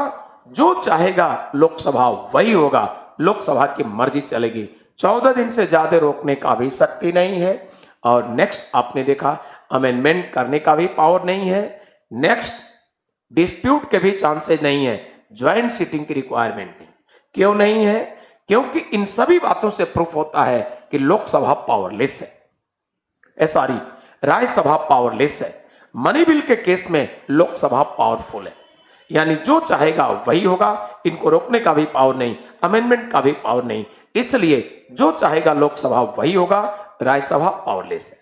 जो चाहेगा लोकसभा वही होगा, लोकसभा की मर्जी चलेगी, 14 दिन से ज्यादा रोकने का भी शक्ति नहीं है। और नेक्स्ट आपने देखा अमेंडमेंट करने का भी पावर नहीं है। नेक्स्ट डिस्प्यूट के भी चांसेस नहीं है। ज्वाइंट सिटिंग की रिक्वायरमेंट नहीं। क्यों नहीं है? क्योंकि इन सभी बातों से प्रूफ होता है कि लोकसभा पावरलेस है, सॉरी राज्यसभा पावरलेस है। मनी बिल के केस में लोकसभा पावरफुल है, यानी जो चाहेगा वही होगा। इनको रोकने का भी पावर नहीं, अमेंडमेंट का भी पावर नहीं, इसलिए जो चाहेगा लोकसभा वही होगा। राज्यसभा पावरलेस है।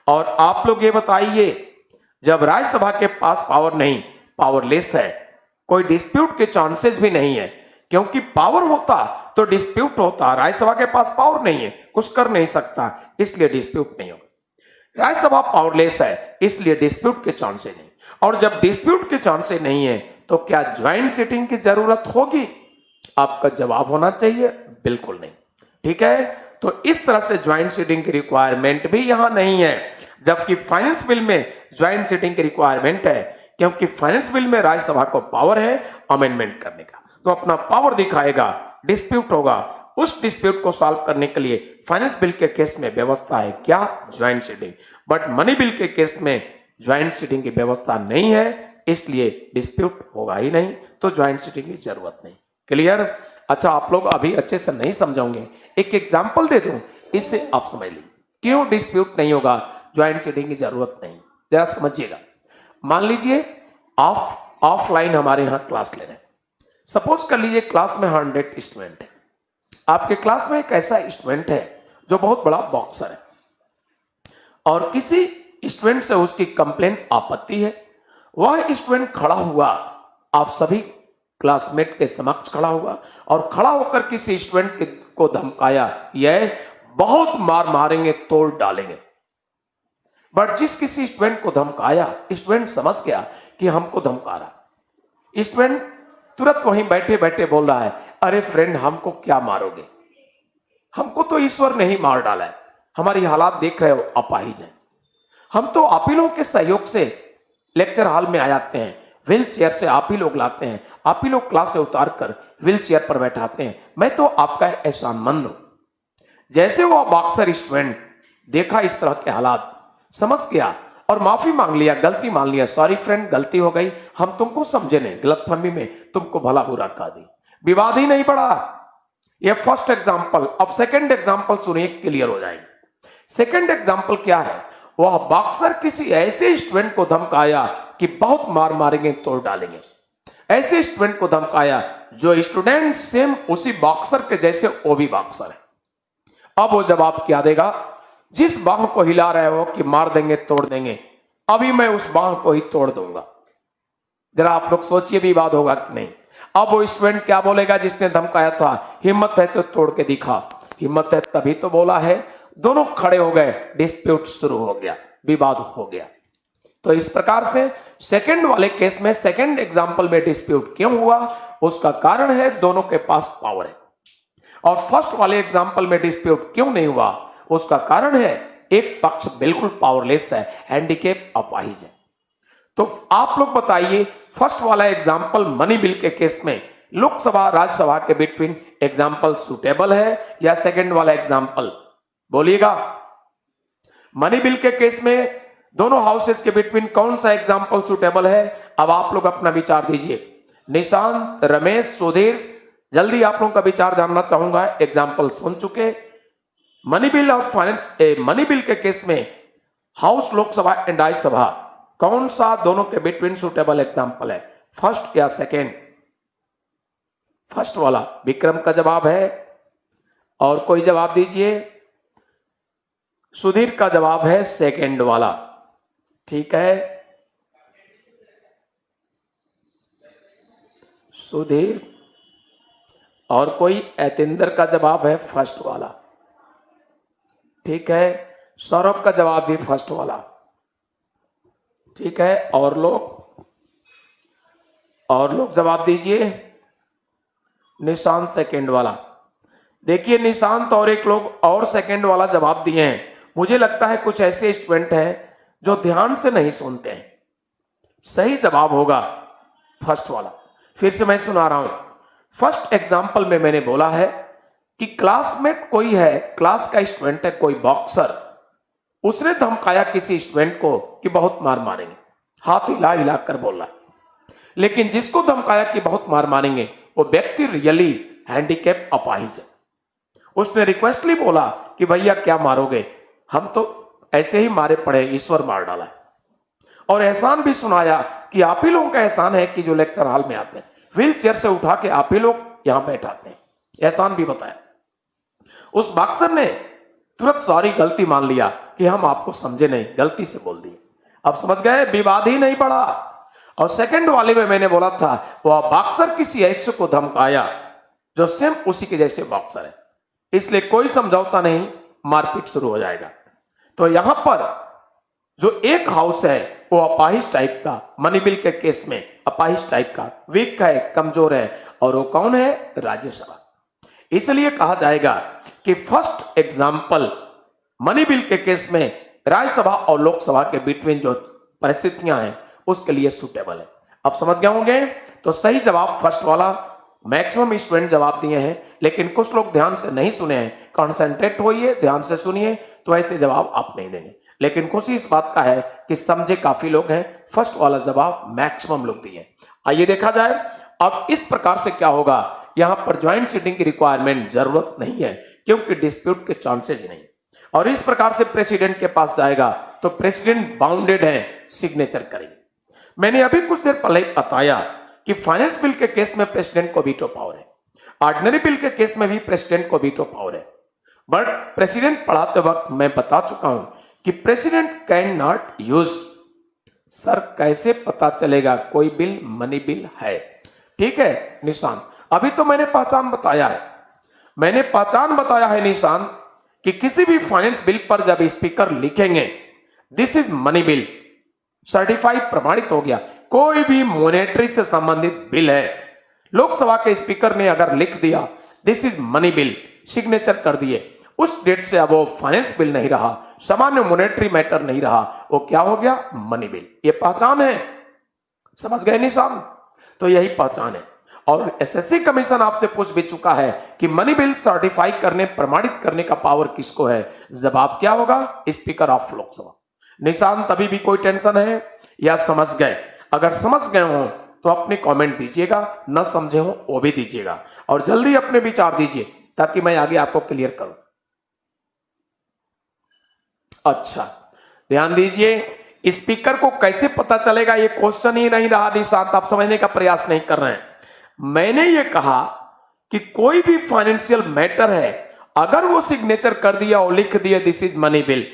और आप लोग ये बताइए, जब राज्यसभा के पास पावर नहीं, पावरलेस है, कोई डिस्प्यूट के चांसेस भी नहीं है, क्योंकि पावर होता तो डिस्प्यूट होता। राज्यसभा के पास पावर नहीं है, कुछ कर नहीं सकता, इसलिए डिस्प्यूट नहीं होगा। राज्यसभा पावरलेस है, इसलिए डिस्प्यूट के चांसेस नहीं। और जब डिस्प्यूट के चांसेस नहीं है तो क्या ज्वाइंट सिटिंग की जरूरत होगी? आपका जवाब होना चाहिए बिल्कुल नहीं। ठीक है, तो इस तरह से ज्वाइंट सिटिंग की रिक्वायरमेंट भी यहां नहीं है, जबकि फाइनेंस बिल में ज्वाइंट सिटिंग की रिक्वायरमेंट है, क्योंकि फाइनेंस बिल में राज्यसभा को पावर है अमेंडमेंट करने का, तो अपना पावर दिखाएगा। डिस्प्यूट होगा, उस डिस्प्यूट को सॉल्व करने के लिए फाइनेंस बिल के केस में व्यवस्था है क्या? Joint sitting. But money bill के केस में ज्वाइंट सिटिंग की व्यवस्था नहीं है, इसलिए डिस्प्यूट होगा ही नहीं, तो ज्वाइंट सिटिंग की जरूरत नहीं। क्लियर? अच्छा, आप लोग अभी अच्छे से नहीं समझोगे, एक एग्जाम्पल दे दूं, इससे आप समझ लीजिए क्यों डिस्प्यूट नहीं होगा, ज्वाइंट सिटिंग की जरूरत नहीं। जरा समझिएगा। मान लीजिए ऑफलाइन हमारे यहां क्लास ले रहे हैं। सपोज कर लीजिए क्लास में 100 स्टूडेंट है। आपके क्लास में एक ऐसा स्टूडेंट है जो बहुत बड़ा बॉक्सर है, और किसी स्टूडेंट से उसकी कंप्लेंट आपत्ति है। वह स्टूडेंट खड़ा हुआ, आप सभी क्लासमेट के समक्ष खड़ा हुआ, और खड़ा होकर किसी स्टूडेंट को धमकाया, यह बहुत मार मारेंगे, तोड़ डालेंगे। बट जिस किसी स्टूडेंट को धमकाया, स्टूडेंट समझ गया कि हमको धमका रहा। स्टूडेंट तुरंत वहीं बैठे बैठे बोल रहा है, अरे फ्रेंड, हमको क्या मारोगे? हमको तो ईश्वर ने ही मार डाला है, हमारी हालात देख रहे हो, अपाहिज है। हम तो आप ही लोगों के सहयोग से लेक्चर हॉल में आ जाते हैं, व्हील चेयर से आप ही लोग लाते हैं, आप ही लोग क्लास से उतार कर व्हील चेयर पर बैठाते हैं। मैं तो आपका एहसानमंद हूं। जैसे वो बॉक्सर स्टूडेंट देखा इस तरह के हालात, समझ गया और माफी मांग लिया, गलती मान लिया, सॉरी फ्रेंड, गलती हो गई, हम तुमको समझे नहीं, गलतफहमी में तुमको भला बुरा कह दी, विवाद ही नहीं पड़ा। ये फर्स्ट एग्जाम्पल। अब सेकंड एग्जाम्पल सुनिए, क्लियर हो जाएगी। सेकंड एग्जाम्पल क्या है? वह बॉक्सर किसी ऐसे स्टूडेंट को धमकाया कि बहुत मार मारेंगे, तोड़ डालेंगे। ऐसे स्टूडेंट को धमकाया जो स्टूडेंट सेम उसी बॉक्सर के जैसे वो भी बॉक्सर है। अब वो जवाब क्या देगा? जिस बाह को हिला रहे हो कि मार देंगे, तोड़ देंगे, अभी मैं उस बाह को ही तोड़ दूंगा। जरा आप लोग सोचिए, विवाद होगा कि नहीं? अब वो स्टूडेंट क्या बोलेगा जिसने धमकाया था? हिम्मत है तो तोड़ के दिखा। हिम्मत है तभी तो बोला है। दोनों खड़े हो गए, डिस्प्यूट शुरू हो गया, विवाद हो गया। तो इस प्रकार से सेकंड वाले केस में, सेकंड एग्जांपल में डिस्प्यूट क्यों हुआ? उसका कारण है दोनों के पास पावर है। और फर्स्ट वाले एग्जांपल में डिस्प्यूट क्यों नहीं हुआ? उसका कारण है एक पक्ष बिल्कुल पावरलेस है, हैंडीकैप, अपाहिज है। तो आप लोग बताइए, फर्स्ट वाला एग्जांपल मनी बिल के केस में लोकसभा राज्यसभा के बिटवीन एग्जांपल सुटेबल है या सेकंड वाला एग्जांपल? बोलिएगा। मनी बिल के केस में दोनों हाउसेस के बिटवीन कौन सा एग्जांपल सुटेबल है? अब आप लोग अपना विचार दीजिए। निशांत, रमेश, सुधीर, जल्दी आप लोगों का विचार जानना चाहूंगा। एग्जांपल सुन चुके। मनी बिल और फाइनेंस, मनी बिल के केस में हाउस, लोकसभा एंड राज्यसभा, कौन सा दोनों के बिटवीन सुटेबल एग्जांपल है? फर्स्ट या सेकेंड? फर्स्ट वाला विक्रम का जवाब है। और कोई जवाब दीजिए। सुधीर का जवाब है सेकेंड वाला। ठीक है, सुधीर। और कोई? ऐतिंदर का जवाब है फर्स्ट वाला। ठीक है, सौरभ का जवाब भी फर्स्ट वाला। ठीक है, और लोग जवाब दीजिए। निशांत सेकंड वाला। देखिए, निशांत और एक लोग और सेकंड वाला जवाब दिए हैं। मुझे लगता है कुछ ऐसे स्टूडेंट हैं जो ध्यान से नहीं सुनते हैं। सही जवाब होगा फर्स्ट वाला। फिर से मैं सुना रहा हूं। फर्स्ट एग्जांपल में मैंने बोला है कि क्लासमेट कोई है, क्लास का स्टूडेंट है, कोई बॉक्सर, उसने धमकाया किसी स्टूडेंट को कि बहुत मार मारेंगे, हाथ हिला हिला कर बोला, लेकिन जिसको धमकाया कि बहुत मार मारेंगे वो व्यक्ति रियली हैंडीकैप अपाहिज है। उसने रिक्वेस्टली बोला कि भैया क्या मारोगे, हम तो ऐसे ही मारे पड़े, ईश्वर मार डाला। और एहसान भी सुनाया कि आप ही लोगों का एहसान है कि जो लेक्चर हॉल में आते हैं, व्हील चेयर से उठा के आप ही लोग यहां बैठाते हैं, एहसान भी बताया। उस बॉक्सर ने तुरंत सॉरी, गलती मान लिया कि हम आपको समझे नहीं, गलती से बोल दिए। अब समझ गए, विवाद ही नहीं पड़ा। और सेकंड वाले में मैंने बोला था वह बॉक्सर किसी एक्स को धमकाया जो सेम उसी के जैसे बॉक्सर है, इसलिए कोई समझौता नहीं, मारपीट शुरू हो जाएगा। तो यहां पर जो एक हाउस है वो अपाहिज टाइप का, मनी बिल के केस में अपाहिज टाइप का, वीक है, कमजोर है, और वो कौन है, राज्यसभा। इसलिए कहा जाएगा कि फर्स्ट एग्जाम्पल मनी बिल के केस में राज्यसभा और लोकसभा के बिटवीन जो परिस्थितियां हैं उसके लिए सुटेबल है। अब समझ गए होंगे। तो सही जवाब फर्स्ट वाला, मैक्सिमम स्टूडेंट जवाब दिए हैं, लेकिन कुछ लोग ध्यान से नहीं सुने हैं। कॉन्सेंट्रेट होइए, ध्यान से सुनिए, तो ऐसे जवाब आप नहीं देंगे। लेकिन खुशी इस बात का है कि समझे काफी लोग हैं, फर्स्ट वाला जवाब मैक्सिमम लोग दिए। आइए देखा जाए अब इस प्रकार से क्या होगा। यहां पर ज्वाइंट सीटिंग की रिक्वायरमेंट जरूरत नहीं है क्योंकि डिस्प्यूट के चांसेज नहीं, और इस प्रकार से प्रेसिडेंट के पास जाएगा तो प्रेसिडेंट बाउंडेड है, सिग्नेचर करेंगे। मैंने अभी कुछ देर पहले बताया कि फाइनेंस बिल के केस में प्रेसिडेंट को वीटो पावर है, ऑर्डिनरी बिल के केस में भी प्रेसिडेंट को वीटो पावर है। बट प्रेसिडेंट पढ़ाते वक्त मैं बता चुका हूं कि president can not use. Sir कैसे पता चलेगा कोई बिल मनी बिल है? ठीक है निशान, अभी तो मैंने पहचान बताया है, मैंने पहचान बताया है निशान कि किसी भी फाइनेंस बिल पर जब स्पीकर लिखेंगे this is money bill, certified प्रमाणित हो गया। कोई भी मॉनेटरी से संबंधित बिल है, लोकसभा के स्पीकर ने अगर लिख दिया this is money bill, signature कर दिए, उस डेट से अब वो फाइनेंस बिल नहीं रहा, सामान्य मॉनेटरी मैटर नहीं रहा, वो क्या हो गया, मनी बिल। ये पहचान है, समझ गए निशान? तो यही पहचान है। और एसएससी कमीशन आपसे पूछ भी चुका है कि मनी बिल सर्टिफाई करने, प्रमाणित करने का पावर किसको है? जवाब क्या होगा, स्पीकर ऑफ लोकसभा। निशान तभी भी कोई टेंशन है या समझ गए? अगर समझ गए हो तो अपने कमेंट दीजिएगा, न समझे हो वो भी दीजिएगा, और जल्दी अपने विचार दीजिए ताकि मैं आगे आपको क्लियर करूं। अच्छा ध्यान दीजिए, स्पीकर को कैसे पता चलेगा, ये क्वेश्चन ही नहीं रहा निशान, आप समझने का प्रयास नहीं कर रहे हैं। मैंने ये कहा कि कोई भी फाइनेंशियल मैटर है, अगर वो सिग्नेचर कर दिया और लिख दिया दिस इज मनी बिल,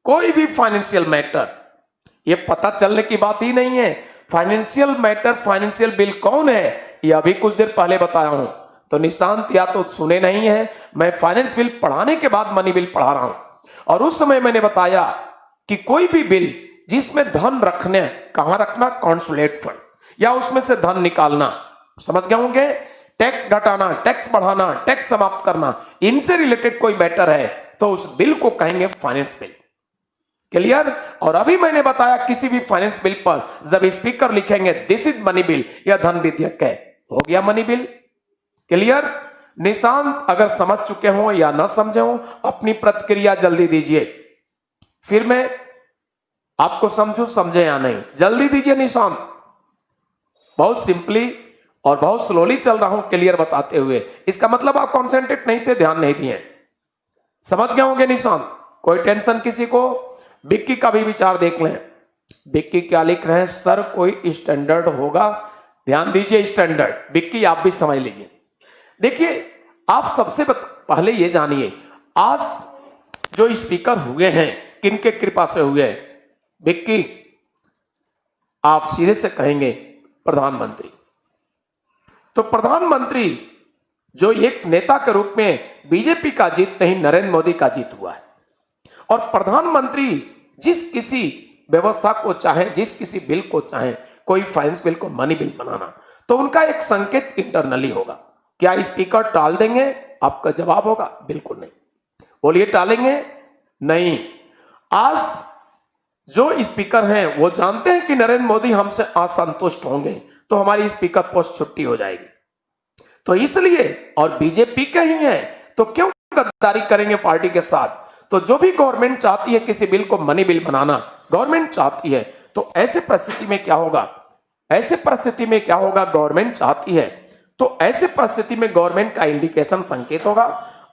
कोई भी फाइनेंशियल मैटर, ये पता चलने की बात ही नहीं है। फाइनेंशियल मैटर, फाइनेंशियल बिल कौन है, ये अभी कुछ देर पहले बताया हूं। तो निशांत या तो सुने नहीं है, मैं फाइनेंस बिल पढ़ाने के बाद मनी बिल पढ़ा रहा हूं, और उस समय मैंने बताया कि कोई भी बिल जिसमें धन रखने, कहां रखना, कॉन्सुलेट फंड, या उसमें से धन निकालना, समझ गए होंगे, टैक्स घटाना, टैक्स बढ़ाना, टैक्स समाप्त करना, इनसे रिलेटेड कोई मैटर है तो उस बिल को कहेंगे फाइनेंस बिल। क्लियर? और अभी मैंने बताया किसी भी फाइनेंस बिल पर जब स्पीकर लिखेंगे दिस इज मनी बिल या धन विधेयक है, हो गया मनी बिल। क्लियर? निशांत अगर समझ चुके हो या ना समझे हो अपनी प्रतिक्रिया जल्दी दीजिए, फिर मैं आपको समझू समझे या नहीं, जल्दी दीजिए निशांत। बहुत सिंपली और बहुत स्लोली चल रहा हूं क्लियर बताते हुए, इसका मतलब आप कॉन्सेंट्रेट नहीं थे, ध्यान नहीं दिए। समझ गए होंगे निशांत? कोई टेंशन किसी को? बिक्की का भी विचार देख लें। बिक्की क्या लिख रहे हैं, सर कोई स्टैंडर्ड होगा? ध्यान दीजिए, स्टैंडर्ड। बिक्की आप भी समझ लीजिए। देखिए आप सबसे पहले ये जानिए आज जो स्पीकर हुए हैं किनके कृपा से हुए? बिक्की आप सीधे से कहेंगे प्रधानमंत्री। तो प्रधानमंत्री जो एक नेता के रूप में बीजेपी का जीत नहीं, नरेंद्र मोदी का जीत हुआ है। और प्रधानमंत्री जिस किसी व्यवस्था को चाहे, जिस किसी बिल को चाहे, कोई फाइनेंस बिल को मनी बिल बनाना, तो उनका एक संकेत इंटरनली होगा। क्या स्पीकर टाल देंगे? आपका जवाब होगा बिल्कुल नहीं। बोलिए टालेंगे? नहीं। आज जो स्पीकर हैं वो जानते हैं कि नरेंद्र मोदी हमसे असंतुष्ट होंगे तो हमारी स्पीकर पोस्ट छुट्टी हो जाएगी, तो इसलिए, और बीजेपी के ही हैं तो क्यों गद्दारी करेंगे पार्टी के साथ? तो जो भी गवर्नमेंट चाहती है किसी बिल को मनी बिल बनाना, गवर्नमेंट चाहती है, तो ऐसे परिस्थिति में क्या होगा? ऐसे परिस्थिति में क्या होगा? गवर्नमेंट चाहती है तो ऐसे परिस्थिति में गवर्नमेंट का इंडिकेशन संकेत होगा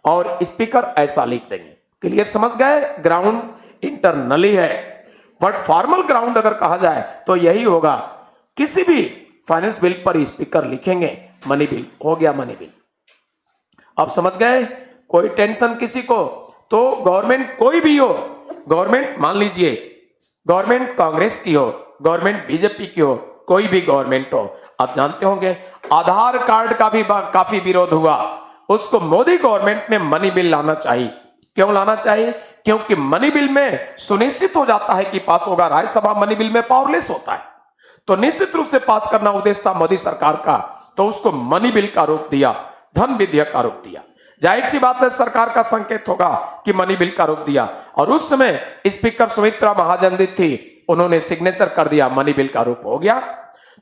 और स्पीकर ऐसा लिख देंगे। क्लियर समझ गए? ग्राउंड इंटरनली है, बट फॉर्मल ग्राउंड अगर कहा जाए तो यही होगा, किसी भी फाइनेंस बिल पर स्पीकर लिखेंगे मनी बिल, हो गया मनी बिल। अब समझ गए? कोई टेंशन किसी को? तो गवर्नमेंट कोई भी हो, गवर्नमेंट मान लीजिए गवर्नमेंट कांग्रेस की हो, गवर्नमेंट बीजेपी की हो, कोई भी गवर्नमेंट हो, आप जानते होंगे आधार कार्ड का भी काफी विरोध हुआ, उसको मोदी गवर्नमेंट ने मनी बिल लाना चाहिए। क्यों लाना चाहिए? क्योंकि मनी बिल में सुनिश्चित हो जाता है कि पास होगा। राज्यसभा मनी बिल में पावरलेस होता है, तो निश्चित रूप से पास करना उद्देश्य था मोदी सरकार का, तो उसको मनी बिल का रूप दिया, धन विधेयक का रूप दिया। जाहिर सी बात है सरकार का संकेत होगा कि मनी बिल का रूप दिया, और उस समय स्पीकर सुमित्रा महाजन जी थी, उन्होंने सिग्नेचर कर दिया, मनी बिल का रूप हो गया।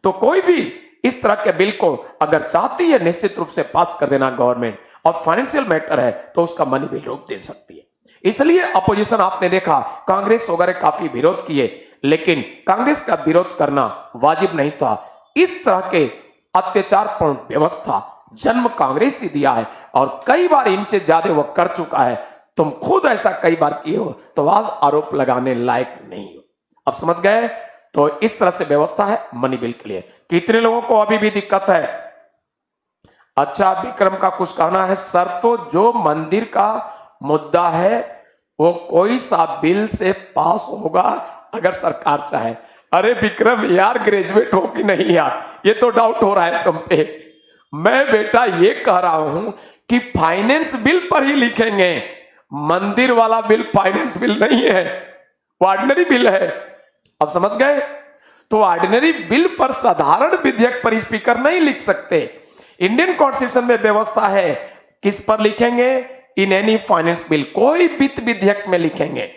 तो कोई भी इस तरह के बिल को अगर चाहती है निश्चित रूप से पास कर देना गवर्नमेंट, और फाइनेंशियल मैटर है तो उसका मनी बिल रूप दे सकती है। इसलिए अपोजिशन आपने देखा कांग्रेस वगैरह काफी विरोध किए, लेकिन कांग्रेस का विरोध करना वाजिब नहीं था। इस तरह के अत्याचारपूर्ण व्यवस्था जन्म कांग्रेस से दिया है, और कई बार इनसे ज्यादा वो कर चुका है। तुम खुद ऐसा कई बार किए हो तो आज आरोप लगाने लायक नहीं हो। अब समझ गए? तो इस तरह से व्यवस्था है मनी बिल के लिए। कितने लोगों को अभी भी दिक्कत है? अच्छा, विक्रम का कुछ कहना है, सर तो जो मंदिर का मुद्दा है वो कोई सा बिल से पास होगा अगर सरकार चाहे। अरे विक्रम यार, ग्रेजुएट हो कि नहीं यार, ये तो डाउट हो रहा है तुम पे। मैं बेटा ये कह रहा हूं कि फाइनेंस बिल पर ही लिखेंगे, मंदिर वाला बिल फाइनेंस बिल नहीं है, वो ऑर्डिनरी बिल है। अब समझ गए? तो ऑर्डिनरी बिल पर साधारण विधेयक पर स्पीकर नहीं लिख सकते। इंडियन कॉन्स्टिट्यूशन में व्यवस्था है, किस पर लिखेंगे? इन एनी फाइनेंस बिल, कोई वित्त विधेयक में लिखेंगे।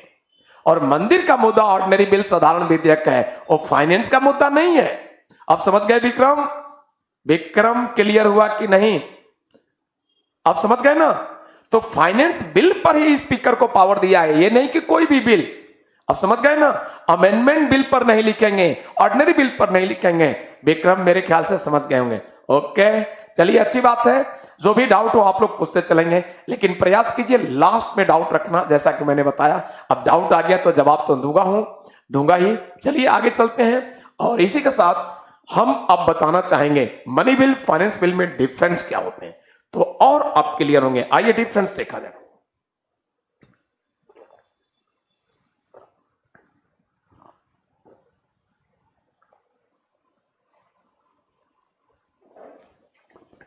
और मंदिर का मुद्दा ऑर्डिनरी बिल साधारण विधेयक है, और फाइनेंस का मुद्दा नहीं है। अब समझ गए विक्रम? विक्रम क्लियर हुआ कि नहीं? आप समझ गए ना? तो फाइनेंस बिल पर ही स्पीकर को पावर दिया है, ये नहीं कि कोई भी बिल। अब समझ गए ना? अमेंडमेंट बिल पर नहीं लिखेंगे, ऑर्डिनरी बिल पर नहीं लिखेंगे। विक्रम मेरे ख्याल से समझ गए होंगे। ओके, चलिए अच्छी बात है। जो भी डाउट हो आप लोग पूछते चलेंगे, लेकिन प्रयास कीजिए लास्ट में डाउट रखना, जैसा कि मैंने बताया। अब डाउट आ गया तो जवाब तो दूंगा ही। चलिए आगे चलते हैं, और इसी के साथ हम अब बताना चाहेंगे मनी बिल फाइनेंस बिल में डिफरेंस क्या होते हैं, तो और आप क्लियर होंगे। आइए डिफरेंस देखा जाए।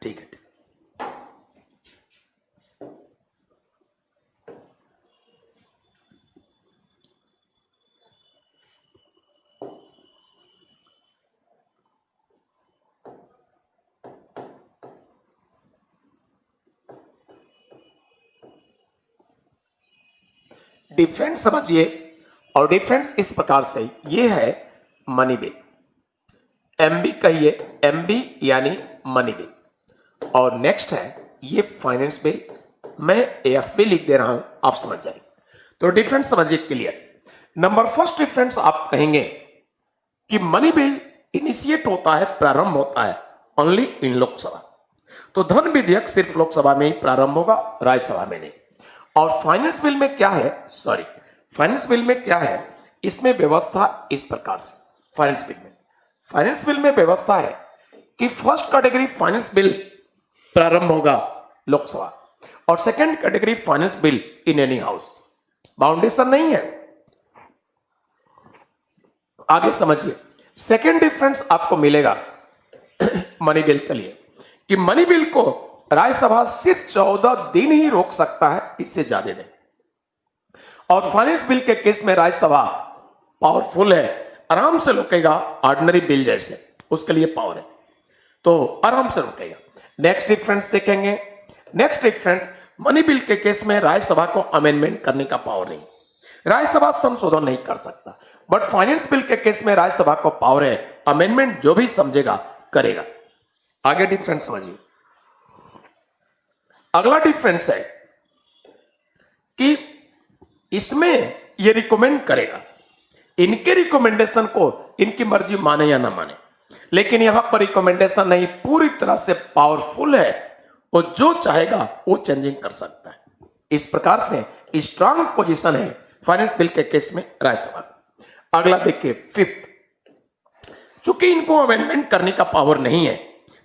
ठीक है, डिफरेंस समझिए। और डिफरेंस इस प्रकार से, ये है मनी बिल, एमबी कहिए, एमबी यानी मनी बिल। और नेक्स्ट है ये फाइनेंस बिल, मैं एफबी लिख दे रहा हूं, आप समझ जाइए। तो डिफरेंस समझिए क्लियर। नंबर फर्स्ट डिफरेंस आप कहेंगे कि मनी बिल इनिशिएट होता है, प्रारंभ होता है ओनली इन लोकसभा। तो धन विधेयक सिर्फ लोकसभा में ही प्रारंभ होगा, राज्यसभा में नहीं। और फाइनेंस बिल में क्या है, फाइनेंस बिल में क्या है, इसमें व्यवस्था इस प्रकार से। फाइनेंस बिल में व्यवस्था है कि फर्स्ट कैटेगरी फाइनेंस बिल प्रारंभ होगा लोकसभा, और second category finance bill in any house. बाउंडेशन नहीं है। आगे समझिए, सेकंड डिफरेंस आपको मिलेगा मनी बिल के लिए, कि मनी बिल को राज्यसभा सिर्फ 14 दिन ही रोक सकता है, इससे ज्यादा नहीं। और फाइनेंस बिल के केस में राज्यसभा पावरफुल है, आराम से रोकेगा, ऑर्डिनरी बिल जैसे, उसके लिए पावर है, तो आराम से रोकेगा। नेक्स्ट डिफरेंस देखेंगे। नेक्स्ट डिफरेंस, मनी बिल के केस में राज्यसभा को अमेंडमेंट करने का पावर नहीं, राज्यसभा संशोधन नहीं कर सकता। बट फाइनेंस बिल के केस में राज्यसभा को पावर है, अमेंडमेंट जो भी समझेगा करेगा। आगे डिफरेंस समझिए। अगला डिफरेंस है कि इसमें ये रिकमेंड करेगा, इनके रिकमेंडेशन को इनकी मर्जी माने या ना माने, लेकिन यहां पर रिकमेंडेशन नहीं, पूरी तरह से पावरफुल है, वो जो चाहेगा वो चेंजिंग कर सकता है। इस प्रकार से स्ट्रांग पोजीशन है फाइनेंस बिल के केस में राज्यसभा। अगला देखिए फिफ्थ, चूंकि इनको अमेंडमेंट करने का पावर नहीं है,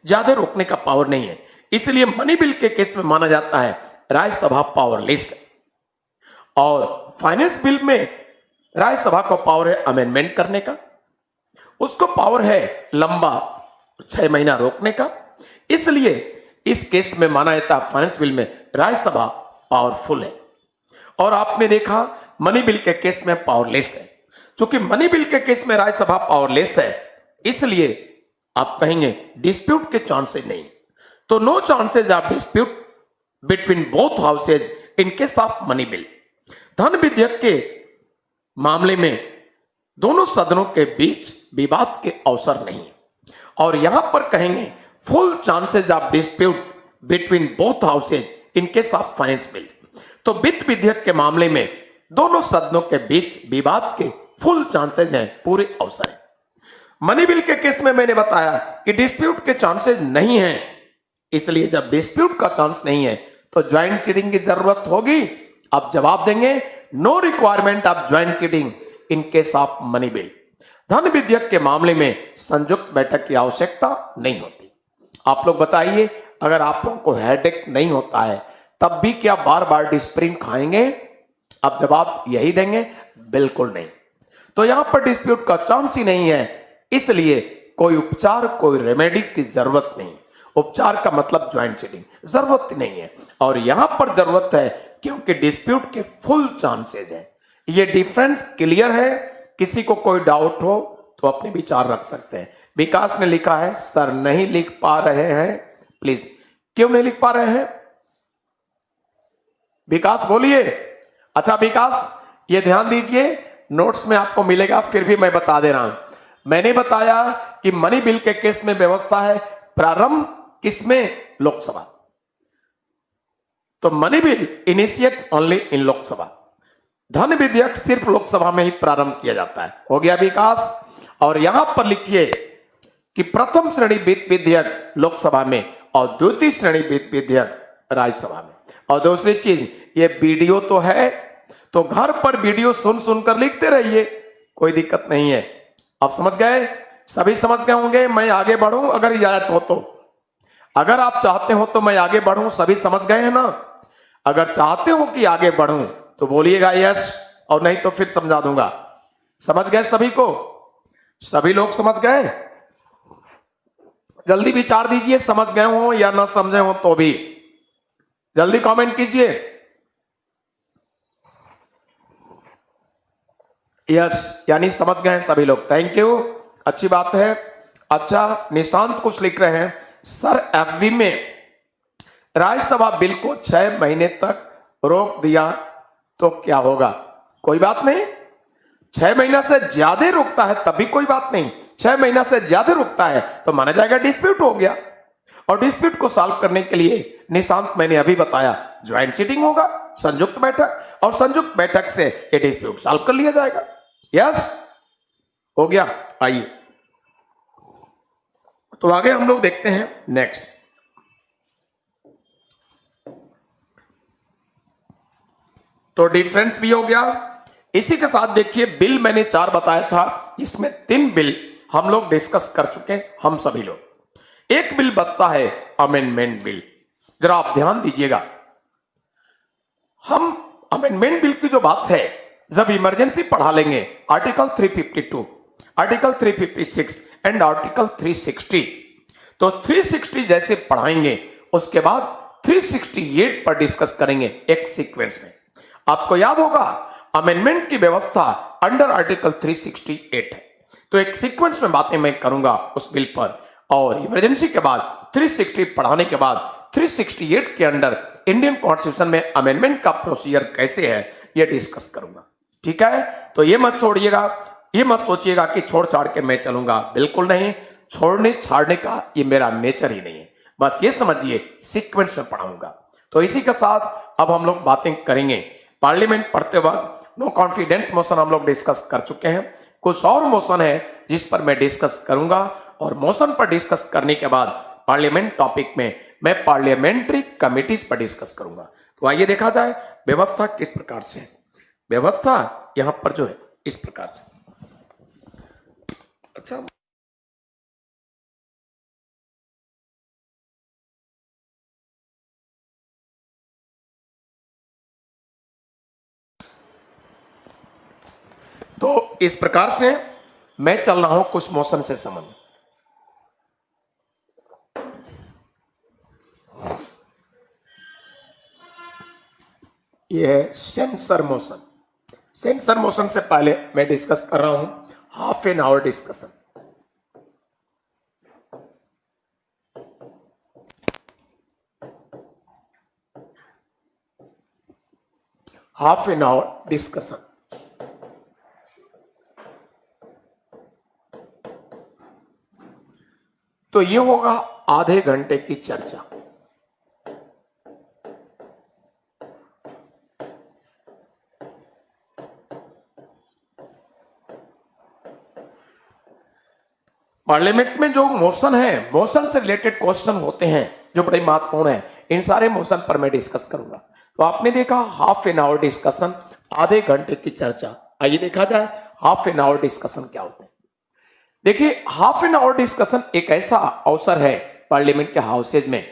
ज्यादा रोकने का पावर नहीं है, इसलिए मनी बिल के केस में माना जाता है राज्यसभा पावरलेस है। और फाइनेंस बिल में राज्यसभा को पावर है अमेंडमेंट करने का, उसको पावर है लंबा 6 महीना रोकने का, इसलिए इस केस में माना जाता है फाइनेंस बिल में राज्यसभा पावरफुल है। और आपने देखा मनी बिल के केस में पावरलेस है। क्योंकि मनी बिल के केस में राज्यसभा पावरलेस है, इसलिए आप कहेंगे डिस्प्यूट के चांसेस नहीं, तो no chances of dispute between both houses in case of money bill. धन विधेयक के मामले में दोनों सदनों के बीच विवाद के अवसर नहीं है, और यहां पर कहेंगे full chances of dispute between both houses in case of finance bill. तो वित्त विधेयक के मामले में दोनों सदनों के बीच विवाद के फुल चांसेस हैं, पूरे अवसर हैं। मनी बिल के केस में मैंने बताया कि डिस्प्यूट के चांसेस नहीं हैं, इसलिए जब डिस्प्यूट का चांस नहीं है तो ज्वाइंट सीटिंग की जरूरत होगी। अब जवाब देंगे no requirement of joint sitting in case of money bill. धन विधेयक के मामले में संयुक्त बैठक की आवश्यकता नहीं होती। आप लोग बताइए, अगर आप लोगों को हेडेक नहीं होता है तब भी क्या बार बार डिस्प्रिन खाएंगे? अब जवाब यही देंगे, बिल्कुल नहीं। तो यहां पर डिस्प्यूट का चांस ही नहीं है, इसलिए कोई उपचार, कोई रेमेडी की जरूरत नहीं। उपचार का मतलब ज्वाइंट सीटिंग, जरूरत नहीं है। और यहां पर जरूरत है क्योंकि डिस्प्यूट के फुल चांसेस है। ये डिफरेंस क्लियर है? किसी को कोई डाउट हो तो अपने विचार रख सकते हैं। विकास ने लिखा है सर नहीं लिख पा रहे हैं, प्लीज। क्यों नहीं लिख पा रहे हैं विकास, बोलिए। अच्छा विकास, ये ध्यान दीजिए, नोट्स में आपको मिलेगा, फिर भी मैं बता दे रहा हूं। मैंने बताया कि मनी बिल के केस में व्यवस्था है प्रारंभ किसमें? लोकसभा। तो money bill initiate only in Lok Sabha. धन विधेयक सिर्फ लोकसभा में ही प्रारंभ किया जाता है। हो गया विकास? और यहां पर लिखिए कि प्रथम श्रेणी वित्त विधेयक लोकसभा में और द्वितीय श्रेणी वित्त विधेयक राज्यसभा में। और दूसरी चीज, ये वीडियो तो है, तो घर पर वीडियो सुन सुनकर लिखते रहिए, कोई दिक्कत नहीं है। अब समझ गए? सभी समझ गए होंगे। मैं आगे बढ़ूं अगर इजाजत हो तो? अगर आप चाहते हो तो मैं आगे बढ़ूं, सभी समझ गए हैं ना? अगर चाहते हो कि आगे बढ़ूं तो बोलिएगा यस, और नहीं तो फिर समझा दूंगा। समझ गए सभी को? सभी लोग समझ गए? जल्दी विचार दीजिए, समझ गए हो या ना समझे हो तो भी जल्दी कमेंट कीजिए। यस, यानी समझ गए सभी लोग, थैंक यू, अच्छी बात है। अच्छा, निशांत कुछ लिख रहे हैं, सर एफवी में राज्यसभा बिल को 6 महीने तक रोक दिया तो क्या होगा? कोई बात नहीं। 6 महीना से ज्यादा रुकता है तभी कोई बात नहीं। 6 महीना से ज्यादा रुकता है तो माना जाएगा डिस्प्यूट हो गया। और डिस्प्यूट को सॉल्व करने के लिए निशांत मैंने अभी बताया ज्वाइंट सीटिंग होगा, संयुक्त बैठक, और संयुक्त बैठक से ये डिस्प्यूट सॉल्व कर लिया जाएगा। यस, हो गया। आइए तो आगे हम लोग देखते हैं नेक्स्ट। तो डिफरेंस भी हो गया। इसी के साथ देखिए बिल मैंने 4 बताया था, इसमें 3 बिल हम लोग डिस्कस कर चुके हैं, हम सभी लोग। एक बिल बचता है अमेंडमेंट बिल। जरा आप ध्यान दीजिएगा, हम अमेंडमेंट बिल की जो बात है जब इमरजेंसी पढ़ा लेंगे, आर्टिकल 352, आर्टिकल 356 एंड आर्टिकल 360, तो 360 जैसे पढ़ाएंगे उसके बाद 368 पर डिस्कस करेंगे एक सीक्वेंस में। आपको याद होगा अमेंडमेंट की व्यवस्था अंडर आर्टिकल 368 है, तो एक सीक्वेंस में बातें मैं करूंगा उस बिल पर, और इमरजेंसी के बाद 360 पढ़ाने के बाद 368 के अंडर इंडियन कॉन्स्टिट्यूशन में अमेंडमेंट का प्रोसीजर कैसे है ये डिस्कस करूंगा। ठीक है? तो ये मत छोड़िएगा, ये मत सोचिएगा कि छोड़ छाड़ के मैं चलूंगा, बिल्कुल नहीं। छोड़ने छाड़ने का ये मेरा नेचर ही नहीं है, बस ये समझिए सीक्वेंस में पढ़ाऊंगा। तो इसी के साथ अब हम लोग बातें करेंगे पार्लियामेंट पढ़ते वक्त नो कॉन्फिडेंस मोशन हम लोग डिस्कस कर चुके हैं। कुछ और मोशन है जिस पर मैं डिस्कस करूंगा, और मोशन पर डिस्कस करने के बाद पार्लियामेंट टॉपिक में मैं पार्लियामेंट्री कमिटीज पर डिस्कस करूंगा। तो आइए देखा जाए व्यवस्था किस प्रकार से है। व्यवस्था यहां पर जो है इस प्रकार से। अच्छा, तो इस प्रकार से मैं चल रहा हूं कुछ मोशन से संबंधित। यह है सेंसर मोशन। सेंसर मोशन से पहले मैं डिस्कस कर रहा हूं half an hour discussion. Half an hour discussion. तो ये होगा आधे घंटे की चर्चा। पार्लियामेंट में जो मोशन है, मोशन से रिलेटेड क्वेश्चन होते हैं जो बड़े महत्वपूर्ण है, इन सारे मोशन पर मैं डिस्कस करूंगा। तो आपने देखा हाफ एन आवर डिस्कशन, आधे घंटे की चर्चा। आइए देखा जाए हाफ एन आवर डिस्कशन क्या होते हैं। देखिए, हाफ एन आवर डिस्कशन एक ऐसा अवसर है पार्लियामेंट के हाउसेज में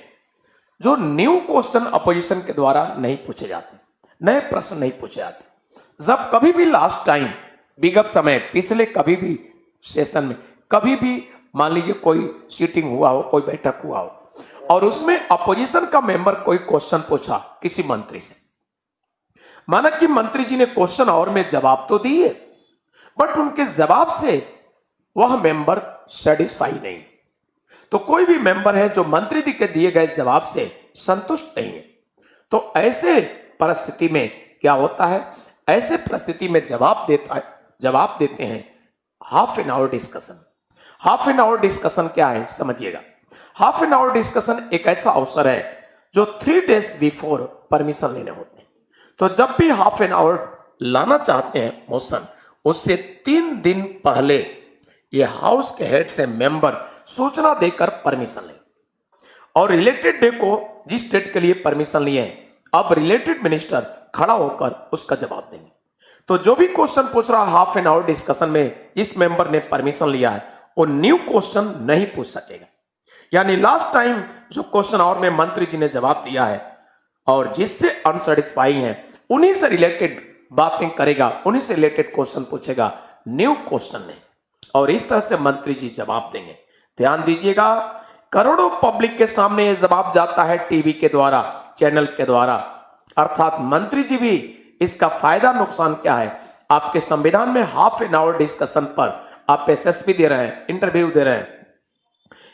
जो न्यू क्वेश्चन अपोजिशन के द्वारा नहीं पूछे जाते, नए प्रश्न नहीं पूछे जाते। जब कभी भी लास्ट टाइम विगत समय पिछले कभी भी सेशन में कभी भी मान लीजिए कोई सीटिंग हुआ हो, कोई बैठक हुआ हो, और उसमें अपोजिशन का मेंबर कोई क्वेश्चन पूछा किसी मंत्री से, माना कि मंत्री जी ने क्वेश्चन और में जवाब तो दिए, बट उनके जवाब से वह मेंबर सेटिस्फाई नहीं, तो कोई भी मेंबर है जो मंत्री जी के दिए गए जवाब से संतुष्ट नहीं है, तो ऐसे परिस्थिति में क्या होता है, ऐसे परिस्थिति में जवाब देते हैं half an hour discussion. Half an hour discussion क्या है समझिएगा। हाफ एन आवर डिस्कशन एक ऐसा अवसर है जो 3 days बिफोर परमिशन लेने होते हैं। तो जब भी हाफ एन आवर लाना चाहते हैं मोशन, उससे 3 दिन पहले ये हाउस के हेड से मेंबर सूचना देकर परमिशन लें, और रिलेटेड डे को जिस डेट के लिए परमिशन लिए हैं, अब रिलेटेड मिनिस्टर खड़ा होकर उसका जवाब देंगे। तो जो भी क्वेश्चन पूछ रहा हाफ एन आवर डिस्कशन में इस मेंबर ने परमिशन लिया है, वो न्यू क्वेश्चन नहीं पूछ सकेगा। यानी लास्ट टाइम जो क्वेश्चन आवर में मंत्री जी ने जवाब दिया है और जिससे अनसेटिस्फाई हैं, उन्हीं से रिलेटेड बातें करेगा, उन्हीं से रिलेटेड क्वेश्चन पूछेगा, न्यू क्वेश्चन नहीं। और इस तरह से मंत्री जी जवाब देंगे। ध्यान दीजिएगा, करोड़ों पब्लिक के सामने यह जवाब जाता है टीवी के द्वारा, चैनल के द्वारा, अर्थात मंत्री जी भी इसका फायदा नुकसान क्या है, आपके संविधान में हाफ एन आवर डिस्कशन पर आप एसएसपी दे रहे हैं, इंटरव्यू दे रहे हैं,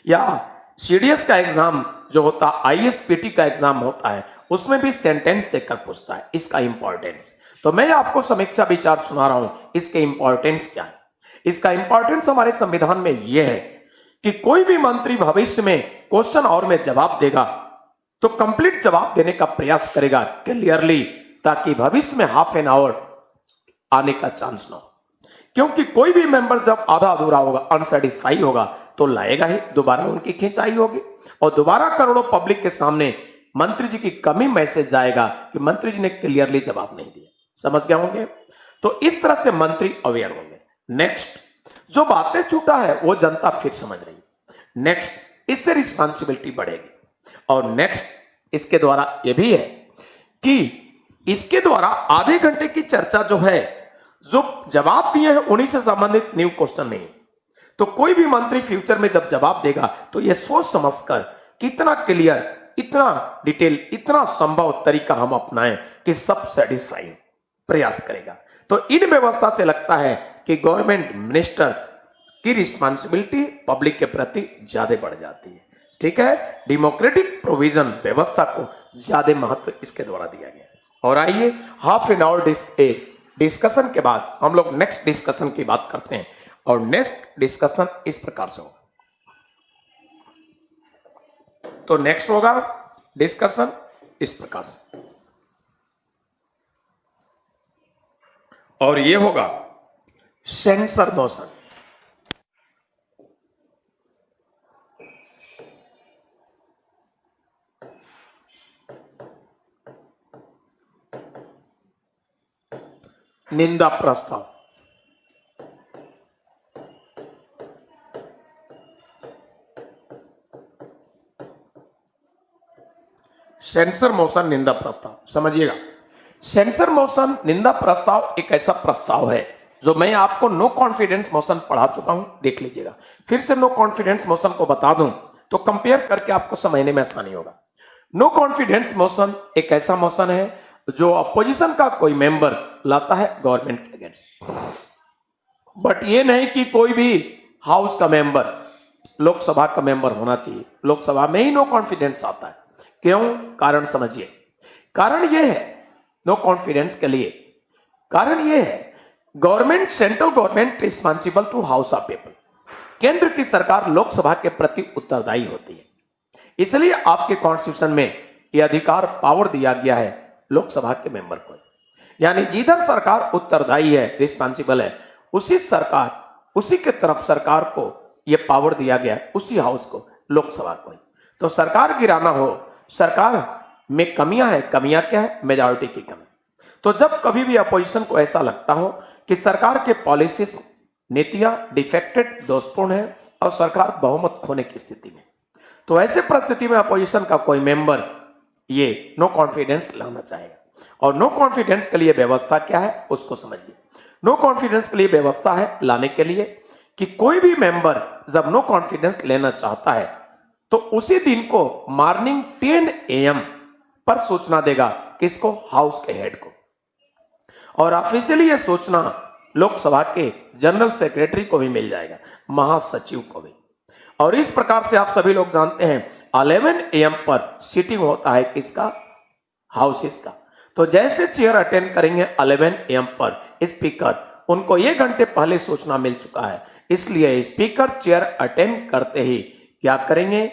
या सीडीएस का एग्जाम जो होता है, आईएसपीटी का एग्जाम होता है, उसमें भी सेंटेंस देकर पूछता है, इसका इंपॉर्टेंस। तो मैं आपको समीक्षा विचार सुना रहा हूं, इसके इंपॉर्टेंस क्या है। इसका इंपॉर्टेंस हमारे संविधान में यह है कि कोई भी मंत्री भविष्य में क्वेश्चन और में जवाब देगा तो कंप्लीट जवाब देने का प्रयास करेगा क्लियरली, ताकि भविष्य में हाफ एन आवर आने का चांस ना हो। क्योंकि कोई भी मेंबर जब आधा अधूरा होगा, अनसेटिस्फाई होगा, तो लाएगा ही, दोबारा उनकी खिंचाई होगी, और दोबारा करोड़ों पब्लिक के सामने मंत्री जी की कमी मैसेज जाएगा कि मंत्री जी ने क्लियरली जवाब नहीं दिया। समझ गए होंगे? तो इस तरह से मंत्री अवेयर होंगे। नेक्स्ट, जो बातें छूटा है वो जनता फिर समझ रही है। नेक्स्ट, इससे रिस्पॉन्सिबिलिटी बढ़ेगी। और नेक्स्ट, इसके द्वारा यह भी है कि इसके द्वारा आधे घंटे की चर्चा जो है, जो जवाब दिए हैं उन्हीं से संबंधित न्यू क्वेश्चन नहीं। तो कोई भी मंत्री फ्यूचर में जब जवाब देगा तो यह सोच समझकर कितना क्लियर, इतना डिटेल, इतना संभव तरीका हम अपनाएं कि सब सेटिस्फाई प्रयास करेगा। तो इन व्यवस्था से लगता है कि गवर्नमेंट मिनिस्टर की रिस्पॉन्सिबिलिटी पब्लिक के प्रति ज्यादा बढ़ जाती है। ठीक है, डेमोक्रेटिक प्रोविजन व्यवस्था को ज्यादा महत्व इसके द्वारा दिया गया। और आइए हाफ एन आवर डिस्कशन के बाद हम लोग नेक्स्ट डिस्कशन की बात करते हैं, और नेक्स्ट डिस्कशन इस प्रकार से होगा। तो नेक्स्ट होगा डिस्कशन इस प्रकार से। और ये होगा सेंसर मोशन। निंदा प्रस्ताव, सेंसर मोशन निंदा प्रस्ताव समझिएगा। सेंसर मोशन निंदा प्रस्ताव एक ऐसा प्रस्ताव है जो मैं आपको नो कॉन्फिडेंस मोशन पढ़ा चुका हूं, देख लीजिएगा। फिर से नो कॉन्फिडेंस मोशन को बता दूं तो कंपेयर करके आपको समझने में आसानी होगा। नो कॉन्फिडेंस मोशन एक ऐसा मोशन है जो अपोजिशन का कोई मेंबर लाता है गवर्नमेंट के अगेंस्ट, बट ये नहीं कि कोई भी हाउस का मेंबर, लोकसभा का मेंबर होना चाहिए। लोकसभा में ही नो कॉन्फिडेंस आता है। क्यों? कारण समझिए। कारण यह है नो कॉन्फिडेंस के लिए, कारण यह है government, central government responsible to house of people. केंद्र की सरकार लोकसभा के प्रति उत्तरदायी होती है, इसलिए आपके कॉन्स्टिट्यूशन में यह अधिकार, पावर दिया गया है लोकसभा के मेंबर को। यानी जिधर सरकार उत्तरदायी है, रिस्पॉन्सिबल है, उसी सरकार, उसी के तरफ सरकार को यह पावर दिया गया है, उसी हाउस को, लोकसभा को। तो सरकार गिराना हो, सरकार में कमियां हैं, कमियां क्या है? मेजॉरिटी की कमी। तो जब कभी भी अपोजिशन को ऐसा लगता हो कि सरकार के पॉलिसीज, नीतियां डिफेक्टेड, दोषपूर्ण है और सरकार बहुमत खोने की स्थिति में, तो ऐसे परिस्थिति में अपोजिशन का कोई मेंबर ये नो कॉन्फिडेंस लाना चाहेगा। और नो कॉन्फिडेंस के लिए व्यवस्था क्या है उसको समझिए। नो कॉन्फिडेंस के लिए व्यवस्था है लाने के लिए कि कोई भी मेंबर जब नो कॉन्फिडेंस लेना चाहता है तो उसी दिन को मॉर्निंग 10 AM पर सूचना देगा, किसको? हाउस के हेड को। और ऑफिशियली यह सूचना लोकसभा के जनरल सेक्रेटरी को भी मिल जाएगा, महासचिव को भी। और इस प्रकार से आप सभी लोग जानते हैं 11 AM पर सीटिंग होता है किसका? हाउसेस का। तो जैसे चेयर अटेंड करेंगे 11 AM पर स्पीकर, उनको 1 घंटे पहले सूचना मिल चुका है, इसलिए स्पीकर चेयर अटेंड करते ही क्या करेंगे?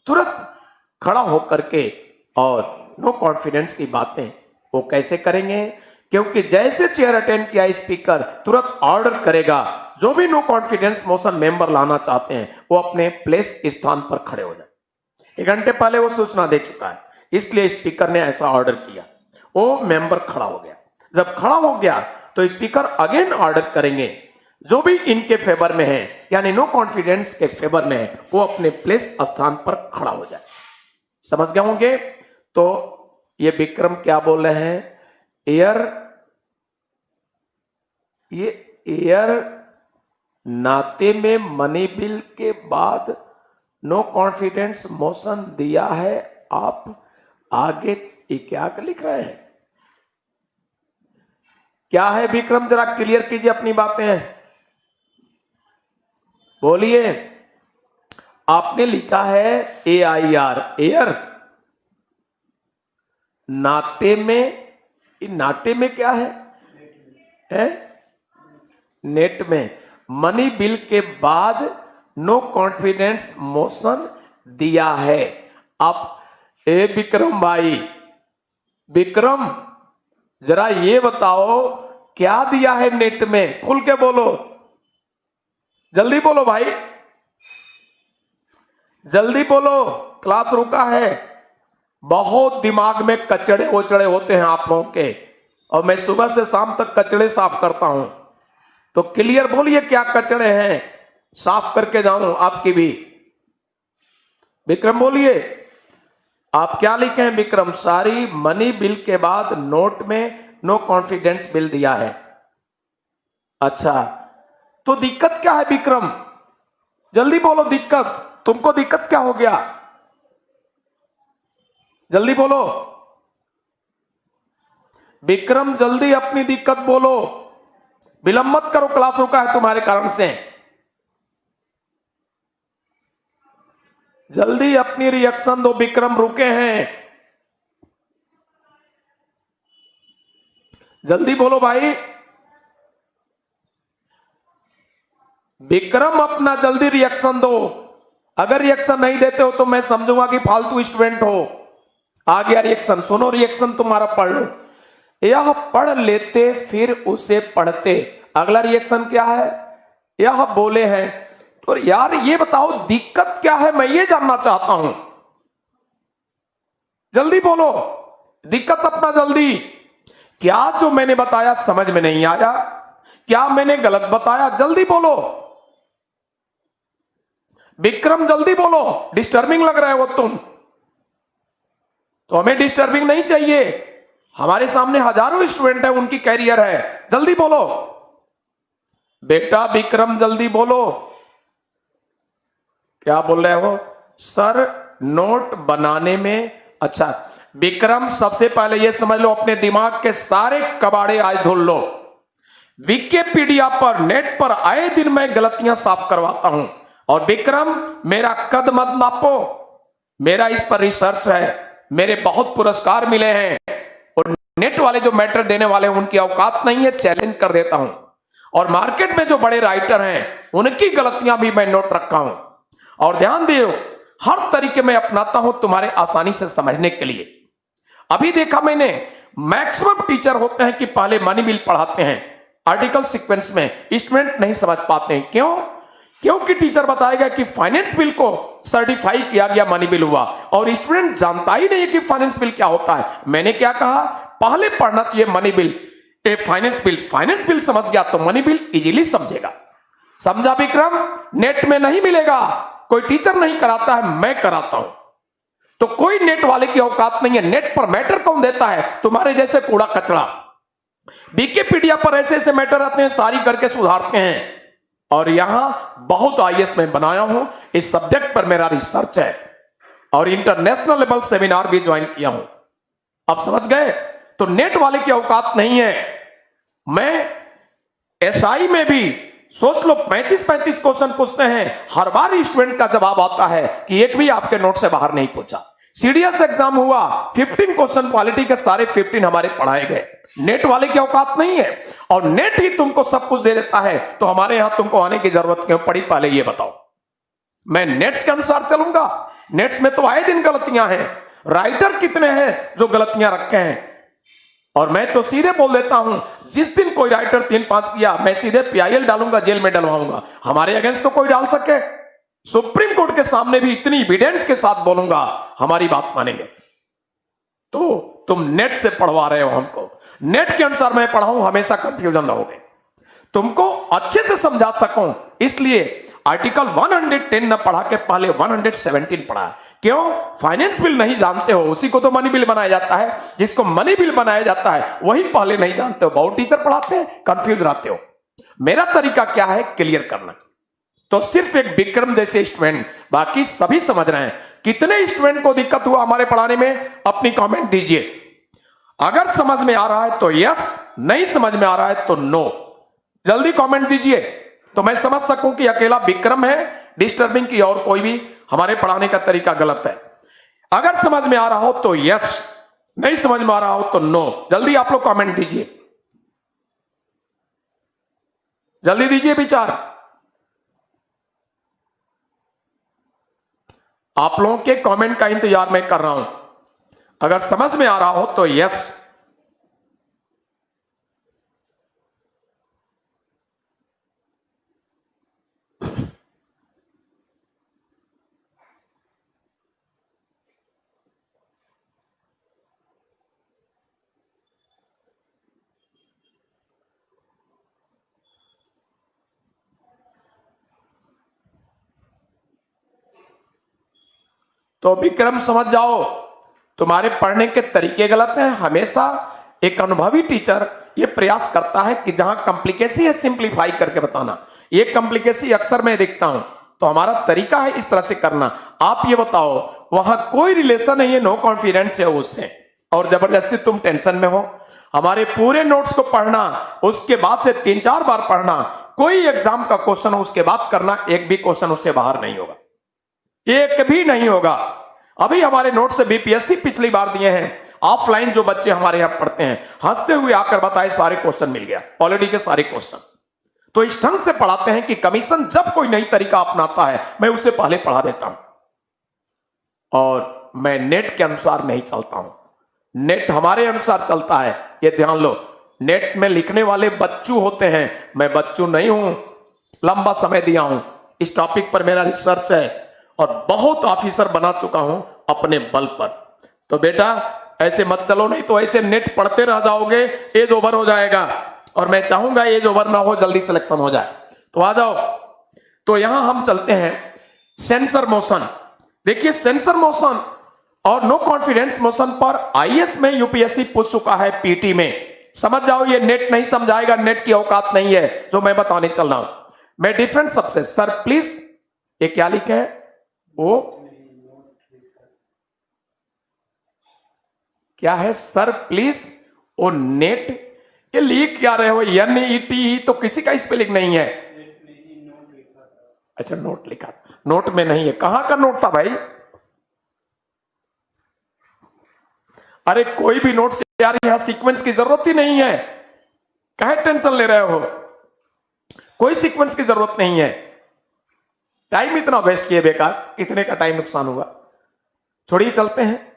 तुरंत खड़ा होकर के और नो कॉन्फिडेंस की बातें वो कैसे करेंगे? क्योंकि जैसे चेयर अटेंड किया स्पीकर तुरंत ऑर्डर करेगा, जो भी नो कॉन्फिडेंस मोशन मेंबर लाना चाहते हैं वो अपने प्लेस स्थान पर खड़े हो जाए। 1 घंटे पहले वो सूचना दे चुका है, इसलिए स्पीकर ने ऐसा ऑर्डर किया, वो मेंबर खड़ा हो गया। जब खड़ा हो गया तो स्पीकर अगेन ऑर्डर करेंगे, जो भी इनके फेवर में है, यानी नो कॉन्फिडेंस के फेवर में है, वो अपने प्लेस स्थान पर खड़ा हो जाए। समझ गए होंगे? तो ये विक्रम क्या बोल रहे हैं? एयर नाते में मनी बिल के बाद नो कॉन्फिडेंस मोशन दिया है। आप आगे ये क्या लिख रहे हैं? क्या है विक्रम? जरा क्लियर कीजिए अपनी बातें, बोलिए। आपने लिखा है AIR, एयर नाते में। नाटे में क्या है? नेट में। मनी बिल के बाद नो कॉन्फिडेंस मोशन दिया है। आप विक्रम भाई, विक्रम जरा ये बताओ क्या दिया है नेट में? खुल के बोलो, जल्दी बोलो भाई, जल्दी बोलो, क्लास रुका है। बहुत दिमाग में कचड़े ओचड़े होते हैं आप लोगों के, और मैं सुबह से शाम तक कचड़े साफ करता हूं, तो क्लियर बोलिए क्या कचड़े हैं, साफ करके जाऊं आपकी भी। विक्रम बोलिए, आप क्या लिखे हैं विक्रम? सारी मनी बिल के बाद नोट में नो कॉन्फिडेंस बिल दिया है। अच्छा, तो दिक्कत क्या है विक्रम? जल्दी बोलो, दिक्कत तुमको, दिक्कत क्या हो गया? जल्दी बोलो विक्रम, जल्दी अपनी दिक्कत बोलो, विलंब मत करो, क्लास रुका है तुम्हारे कारण से। जल्दी अपनी रिएक्शन दो, विक्रम रुके हैं, जल्दी बोलो भाई। विक्रम अपना जल्दी रिएक्शन दो, अगर रिएक्शन नहीं देते हो तो मैं समझूंगा कि फालतू स्टूडेंट हो। आ गया रिएक्शन, सुनो रिएक्शन तुम्हारा, पढ़ लो। यह पढ़ लेते फिर उसे पढ़ते। अगला रिएक्शन क्या है? यह बोले हैं। तो यार ये बताओ दिक्कत क्या है, मैं ये जानना चाहता हूं। जल्दी बोलो, दिक्कत अपना जल्दी। क्या जो मैंने बताया समझ में नहीं आया? क्या मैंने गलत बताया? जल्दी बोलो विक्रम, जल्दी बोलो। डिस्टर्बिंग लग रहे हो तुम तो हमें डिस्टर्बिंग नहीं चाहिए। हमारे सामने हजारों स्टूडेंट है, उनकी कैरियर है। जल्दी बोलो बेटा विक्रम, जल्दी बोलो। क्या बोल रहे हो सर? नोट बनाने में। अच्छा विक्रम, सबसे पहले यह समझ लो, अपने दिमाग के सारे कबाड़े आज धुल लो। विकिपीडिया पर, नेट पर आए दिन मैं गलतियां साफ करवाता हूं। और विक्रम, मेरा कद मत नापो, मेरा इस पर रिसर्च है, मेरे बहुत पुरस्कार मिले हैं। और नेट वाले जो मैटर देने वाले हैं उनकी औकात नहीं है, चैलेंज कर देता हूं। और मार्केट में जो बड़े राइटर हैं उनकी गलतियां भी मैं नोट रखा हूं। और ध्यान दियो, हर तरीके में अपनाता हूं तुम्हारे आसानी से समझने के लिए। अभी देखा मैंने, मैक्सिमम टीचर होते हैं कि पहले मनी बिल पढ़ाते हैं आर्टिकल सीक्वेंस में, स्टूडेंट नहीं समझ पाते हैं। क्यों? क्योंकि टीचर बताएगा कि फाइनेंस बिल को सर्टिफाई किया गया, मनी बिल हुआ, और स्टूडेंट जानता ही नहीं कि फाइनेंस बिल क्या होता है। मैंने क्या कहा? पहले पढ़ना चाहिए money bill, finance bill. Finance bill समझ गया तो मनी बिल इजीली समझेगा। समझा विक्रम? नेट में नहीं मिलेगा, कोई टीचर नहीं कराता है, मैं कराता हूं। तो कोई नेट वाले की औकात नहीं है। नेट पर मैटर कौन देता है? तुम्हारे जैसे कूड़ा कचरा। विकिपीडिया पर ऐसे ऐसे मैटर आते हैं, सारी करके सुधारते हैं। और यहां बहुत आईएएस में बनाया हूं, इस सब्जेक्ट पर मेरा रिसर्च है और इंटरनेशनल लेवल सेमिनार भी ज्वाइन किया हूं। अब समझ गए? तो नेट वाले की औकात नहीं है। मैं एसआई में भी सोच लो 35-35 क्वेश्चन पूछते हैं, हर बार स्टूडेंट का जवाब आता है कि एक भी आपके नोट से बाहर नहीं पूछा। सीडीएस एग्जाम हुआ, 15 क्वेश्चन क्वालिटी के सारे 15 हमारे पढ़ाए गए। नेट वाले की औकात नहीं है। और नेट ही तुमको सब कुछ दे देता है, तो हमारे यहां तुमको आने की जरूरत क्यों पड़ी? पहले ये बताओ। मैं नेट्स के अनुसार चलूंगा? नेट्स में तो आए दिन गलतियां हैं। राइटर कितने हैं जो गलतियां रखे हैं? और मैं तो सीधे बोल देता हूं, जिस दिन कोई राइटर 3-5 किया, मैं सीधे पीआईएल डालूंगा, जेल में डलवाऊंगा। हमारे अगेंस्ट तो कोई डाल सके? सुप्रीम कोर्ट के सामने भी इतनी एविडेंस के साथ बोलूंगा, हमारी बात मानेंगे। तो तुम नेट से पढ़वा रहे हो हमको, नेट के अनुसार मैं पढ़ाऊं, हमेशा कंफ्यूजन रहोगे। तुमको अच्छे से समझा सकूं इसलिए आर्टिकल 110 न पढ़ा के पहले 117 पढ़ा। क्यों? फाइनेंस बिल नहीं जानते हो, उसी को तो मनी बिल बनाया जाता है। जिसको मनी बिल बनाया जाता है वही पहले नहीं जानते हो। बहुत टीचर पढ़ाते हैं, कंफ्यूज रहते हो। मेरा तरीका क्या है? क्लियर करना। तो सिर्फ एक विक्रम जैसे स्टूडेंट, बाकी सभी समझ रहे हैं। कितने स्टूडेंट को दिक्कत हुआ हमारे पढ़ाने में? अपनी कमेंट दीजिए। अगर समझ में आ रहा है तो यस, नहीं समझ में आ रहा है तो नो। जल्दी कमेंट दीजिए तो मैं समझ सकूं कि अकेला विक्रम है डिस्टर्बिंग, की और कोई भी हमारे पढ़ाने का तरीका गलत है। अगर समझ में आ रहा हो तो यस, नहीं समझ में आ रहा हो तो नो। जल्दी आप लोग कमेंट दीजिए, जल्दी दीजिए विचार। आप लोगों के कमेंट का इंतजार मैं कर रहा हूं। अगर समझ में आ रहा हो तो यस। तो विक्रम समझ जाओ, तुम्हारे पढ़ने के तरीके गलत हैं। हमेशा एक अनुभवी टीचर ये प्रयास करता है कि जहां कॉम्प्लिकेसी है सिंप्लीफाई करके बताना। ये कॉम्प्लिकेसी अक्सर मैं देखता हूं, तो हमारा तरीका है इस तरह से करना। आप ये बताओ, वहां कोई रिलेशन नहीं है, नो कॉन्फिडेंस है उससे, और जबरदस्ती तुम टेंशन में हो। हमारे पूरे नोट्स को पढ़ना, उसके बाद से 3-4 बार पढ़ना, कोई एग्जाम का क्वेश्चन हो उसके बाद करना, एक भी क्वेश्चन उससे बाहर नहीं होगा, एक भी नहीं होगा। अभी हमारे नोट से बीपीएससी पिछली बार दिए हैं, ऑफलाइन जो बच्चे हमारे यहां पढ़ते हैं, हंसते हुए आकर बताए सारे क्वेश्चन मिल गया, ऑलरेडी के सारे क्वेश्चन। तो इस ढंग से पढ़ाते हैं कि कमीशन जब कोई नई तरीका अपनाता है मैं उसे पहले पढ़ा देता हूं। और मैं नेट के अनुसार नहीं चलता हूं, नेट हमारे अनुसार चलता है, ये ध्यान लो। नेट में लिखने वाले बच्चू होते हैं, मैं बच्चू नहीं हूं, लंबा समय दिया हूं इस टॉपिक पर, मेरा रिसर्च है और बहुत ऑफिसर बना चुका हूं अपने बल पर। तो बेटा ऐसे मत चलो, नहीं तो ऐसे नेट पढ़ते रह जाओगे, एज ओवर हो जाएगा और मैं चाहूंगा एज ओवर ना हो, जल्दी सिलेक्शन हो जाए। तो आ जाओ। तो यहां हम चलते हैं सेंसर मोशन। देखिए सेंसर मोशन और नो कॉन्फिडेंस मोशन पर आईएएस में यूपीएससी पूछ चुका है, पीटी में। समझ जाओ, ये नेट नहीं समझाएगा, नेट की औकात नहीं है जो मैं बताने चल रहा हूं। मैं डिफरेंट सबसे सर प्लीज, ये क्या लिखे है वो क्या है सर प्लीज, वो नेट, ये लिख क्या रहे हो, NET तो किसी का स्पेलिंग नहीं है। अच्छा नोट लिखा, नोट में नहीं है, कहां का नोट था भाई? अरे कोई भी नोट से यार, यहां सीक्वेंस की जरूरत ही नहीं है, काहे टेंशन ले रहे हो? कोई सीक्वेंस की जरूरत नहीं है, टाइम इतना वेस्ट किए बेकार, इतने का टाइम नुकसान हुआ। छोड़िए चलते हैं।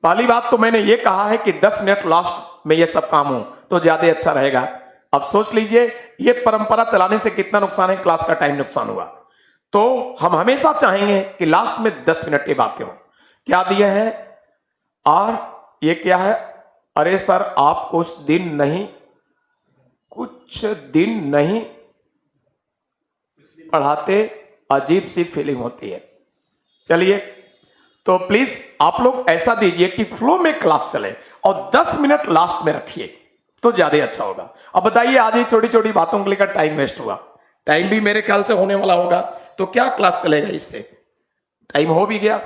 पहली बात तो मैंने ये कहा है कि 10 मिनट लास्ट में ये सब काम हो तो ज्यादा अच्छा रहेगा। अब सोच लीजिए ये परंपरा चलाने से कितना नुकसान है, क्लास का टाइम नुकसान हुआ। तो हम हमेशा चाहेंगे कि लास्ट में 10 मिनट की बातें हो। क्या दिए हैं और ये क्या है? अरे सर आप कुछ दिन नहीं पढ़ाते, अजीब सी फीलिंग होती है। चलिए तो प्लीज आप लोग ऐसा दीजिए कि फ्लो में क्लास चले और 10 मिनट लास्ट में रखिए तो ज्यादा अच्छा होगा। अब बताइए आज ही छोटी छोटी बातों को लेकर टाइम वेस्ट हुआ, टाइम भी मेरे ख्याल से होने वाला होगा, तो क्या क्लास चलेगा? इससे टाइम हो भी गया।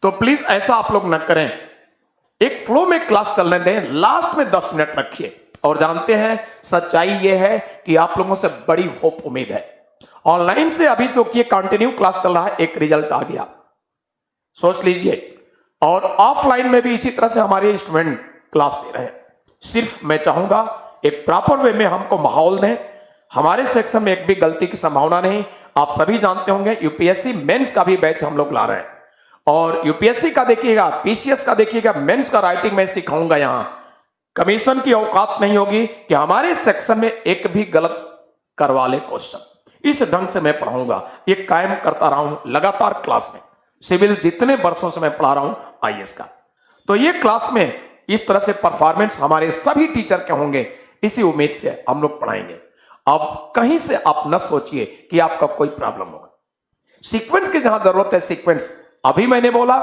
तो प्लीज ऐसा आप लोग न करें, एक फ्लो में क्लास चलने दें, लास्ट में 10 मिनट रखिए। और जानते हैं सच्चाई यह है कि आप लोगों से बड़ी होप उम्मीद है। ऑनलाइन से अभी जो कि कंटिन्यू क्लास चल रहा है, एक रिजल्ट आ गया, सोच लीजिए। और ऑफलाइन में भी इसी तरह से हमारे स्टूडेंट क्लास दे रहे हैं। सिर्फ मैं चाहूंगा एक प्रॉपर वे में हमको माहौल दें, हमारे सेक्शन में एक भी गलती की संभावना नहीं। आप सभी जानते होंगे यूपीएससी मेंस का भी बैच हम लोग ला रहे हैं, और यूपीएससी का देखिएगा, पीसीएस का देखिएगा, मेंस का राइटिंग मैं सिखाऊंगा। यहां कमीशन की औकात नहीं होगी कि हमारे सेक्शन में एक भी गलत करवा ले क्वेश्चन। इस ढंग से मैं पढ़ाऊंगा, ये कायम करता रहा हूं लगातार क्लास में। सिविल जितने वर्षों से मैं पढ़ा रहा हूं आईएएस का, तो ये क्लास में इस तरह से परफॉर्मेंस हमारे सभी टीचर के होंगे, इसी उम्मीद से हम लोग पढ़ाएंगे। अब कहीं से आप न सोचिए कि आपका कोई प्रॉब्लम होगा। सीक्वेंस की जहां जरूरत है सीक्वेंस, अभी मैंने बोला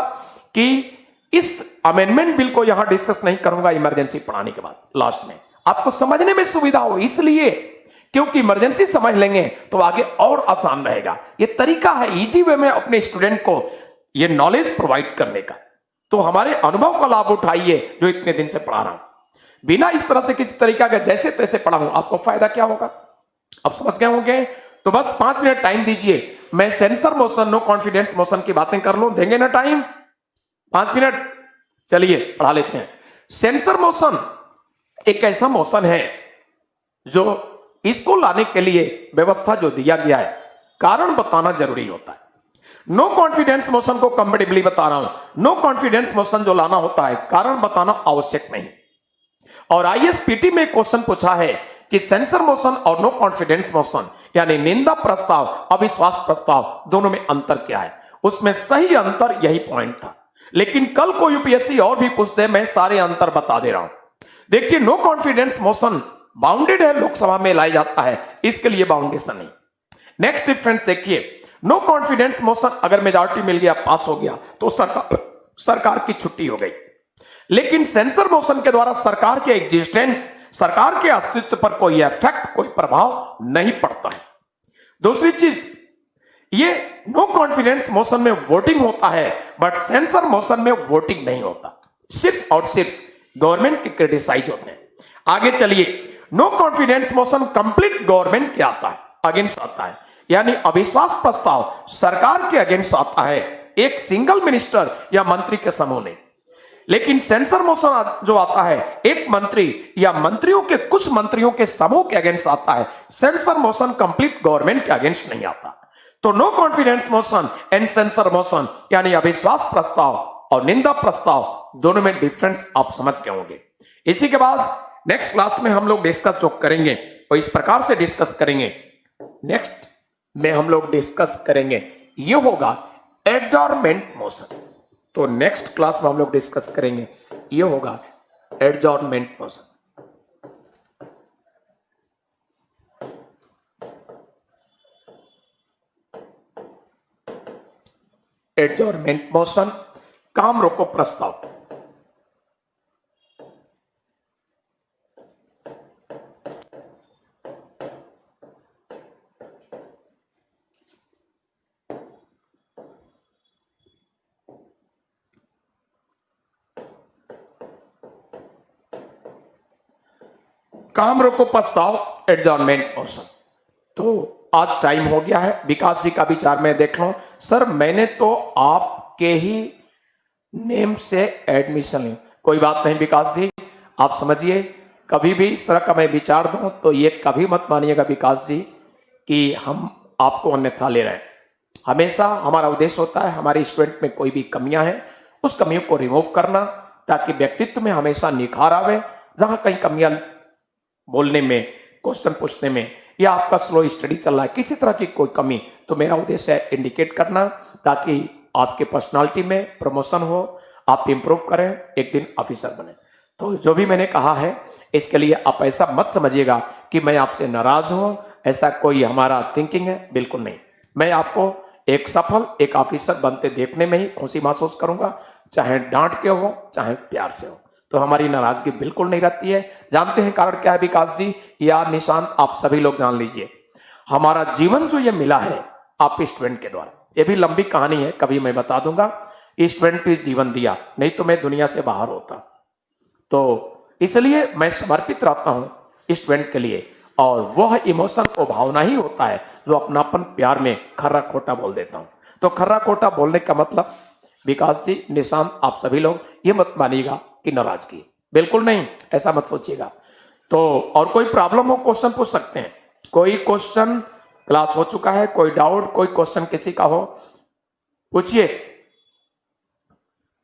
कि इस अमेंडमेंट बिल को यहां डिस्कस नहीं करूंगा इमरजेंसी पढ़ाने के बाद, लास्ट में आपको समझने में सुविधा हो, इसलिए क्योंकि इमरजेंसी समझ लेंगे तो आगे और आसान रहेगा। ये तरीका है इजी वे में अपने स्टूडेंट को ये नॉलेज प्रोवाइड करने का। तो हमारे अनुभव का लाभ उठाइए जो इतने दिन से पढ़ा रहा हूं, बिना इस तरह से किसी तरीका का जैसे तैसे पढ़ा हूं, आपको फायदा क्या होगा अब समझ गए होंगे। तो बस 5 मिनट टाइम दीजिए, मैं censure motion, no confidence motion की बातें कर लूं, देंगे ना टाइम 5 मिनट? चलिए पढ़ा लेते हैं। सेंसर मोशन एक ऐसा मोशन है जो इसको लाने के लिए व्यवस्था जो दिया गया है, कारण बताना जरूरी होता है। नो कॉन्फिडेंस मोशन को कंपेटिबली बता रहा हूं। नो कॉन्फिडेंस मोशन जो लाना होता है, कारण बताना आवश्यक नहीं। और आईएएस-पीटी में क्वेश्चन पूछा है कि सेंसर मोशन और नो कॉन्फिडेंस मोशन यानी निंदा प्रस्ताव, अविश्वास प्रस्ताव, दोनों में अंतर क्या है? उसमें सही अंतर यही पॉइंट था, लेकिन कल को यूपीएससी और भी पूछते हैं, मैं सारे अंतर बता दे रहा हूं। देखिए नो कॉन्फिडेंस मोशन बाउंडेड है, लोकसभा में लाई जाता है, इसके लिए बाउंडेशन नहीं। नेक्स्ट डिफरेंस देखिए, नो कॉन्फिडेंस मोशन अगर मेजॉरिटी मिल गया, पास हो गया, तो सरकार की छुट्टी हो गई। लेकिन सेंसर मोशन के द्वारा सरकार के एग्जिस्टेंस, सरकार के अस्तित्व पर कोई इफेक्ट, कोई प्रभाव नहीं पड़ता है। दूसरी चीज, ये नो कॉन्फिडेंस मोशन में वोटिंग होता है, बट सेंसर मोशन में वोटिंग नहीं होता, सिर्फ और सिर्फ गवर्नमेंट के क्रिटिसाइज होते हैं। आगे चलिए, no confidence motion complete government के आता है, अगेंस्ट आता है, यानी अविश्वास प्रस्ताव सरकार के अगेंस्ट आता है, एक सिंगल मिनिस्टर या मंत्री के समूह ने। लेकिन सेंसर मोशन जो आता है, एक मंत्री या मंत्रियों के कुछ मंत्रियों के समूह के अगेंस्ट आता है। सेंसर मोशन कंप्लीट गवर्नमेंट के अगेंस्ट नहीं आता। तो no confidence motion and censure motion यानी अविश्वास प्रस्ताव और निंदा प्रस्ताव, दोनों में डिफरेंस आप समझ गए होंगे। इसी के बाद नेक्स्ट क्लास में हम लोग डिस्कस जो करेंगे वो इस प्रकार से डिस्कस करेंगे। नेक्स्ट में हम लोग डिस्कस करेंगे ये होगा एडजॉर्नमेंट मोशन। तो नेक्स्ट क्लास में हम लोग डिस्कस करेंगे ये होगा एडजॉर्नमेंट मोशन। एडजॉर्नमेंट मोशन, काम रोको प्रस्ताव। काम रोको प्रस्ताव, एडजॉर्नमेंट मोशन। तो आज टाइम हो गया है। विकास जी का विचार मैं देख लूं। सर मैंने तो आपके ही नेम से एडमिशन ली। कोई बात नहीं विकास जी, आप समझिए कभी भी इस तरह का मैं विचार दूं तो ये कभी मत मानिएगा विकास जी कि हम आपको अन्यथा ले रहे हैं। हमेशा हमारा उद्देश्य होता है हमारे स्टूडेंट में कोई भी कमियां हैं उस कमियों को रिमूव करना, ताकि व्यक्तित्व में हमेशा निखार आवे। जहां कहीं कमियां बोलने में, क्वेश्चन पूछने में या आपका स्लो स्टडी चल रहा है, किसी तरह की कोई कमी, तो मेरा उद्देश्य है इंडिकेट करना, ताकि आपके पर्सनालिटी में प्रमोशन हो, आप इंप्रूव करें, एक दिन ऑफिसर बने। तो जो भी मैंने कहा है इसके लिए आप ऐसा मत समझिएगा कि मैं आपसे नाराज हूं, ऐसा कोई हमारा थिंकिंग है, बिल्कुल नहीं। मैं आपको एक सफल एक ऑफिसर बनते देखने में ही खुशी महसूस करूंगा, चाहे डांट के हो चाहे प्यार से हो। तो हमारी नाराजगी बिल्कुल नहीं रहती है। जानते हैं कारण क्या है विकास जी या निशांत, आप सभी लोग जान लीजिए, हमारा जीवन जो ये मिला है आप स्टूडेंट के द्वारा, ये भी लंबी कहानी है, कभी मैं बता दूंगा। स्टूडेंट ही जीवन दिया, नहीं तो मैं दुनिया से बाहर होता। तो इसलिए मैं समर्पित रहता हूं स्टूडेंट के लिए, और वह इमोशन को भावना ही होता है जो अपनापन प्यार में खर्रा खोटा बोल देता हूं। तो खर्रा खोटा बोलने का मतलब विकास जी, निशांत, आप सभी लोग ये मत मानिएगा कि नाराजगी, बिल्कुल नहीं, ऐसा मत सोचिएगा। तो और कोई प्रॉब्लम हो क्वेश्चन पूछ सकते हैं। कोई क्वेश्चन, क्लास हो चुका है, कोई डाउट, कोई क्वेश्चन किसी का हो पूछिए।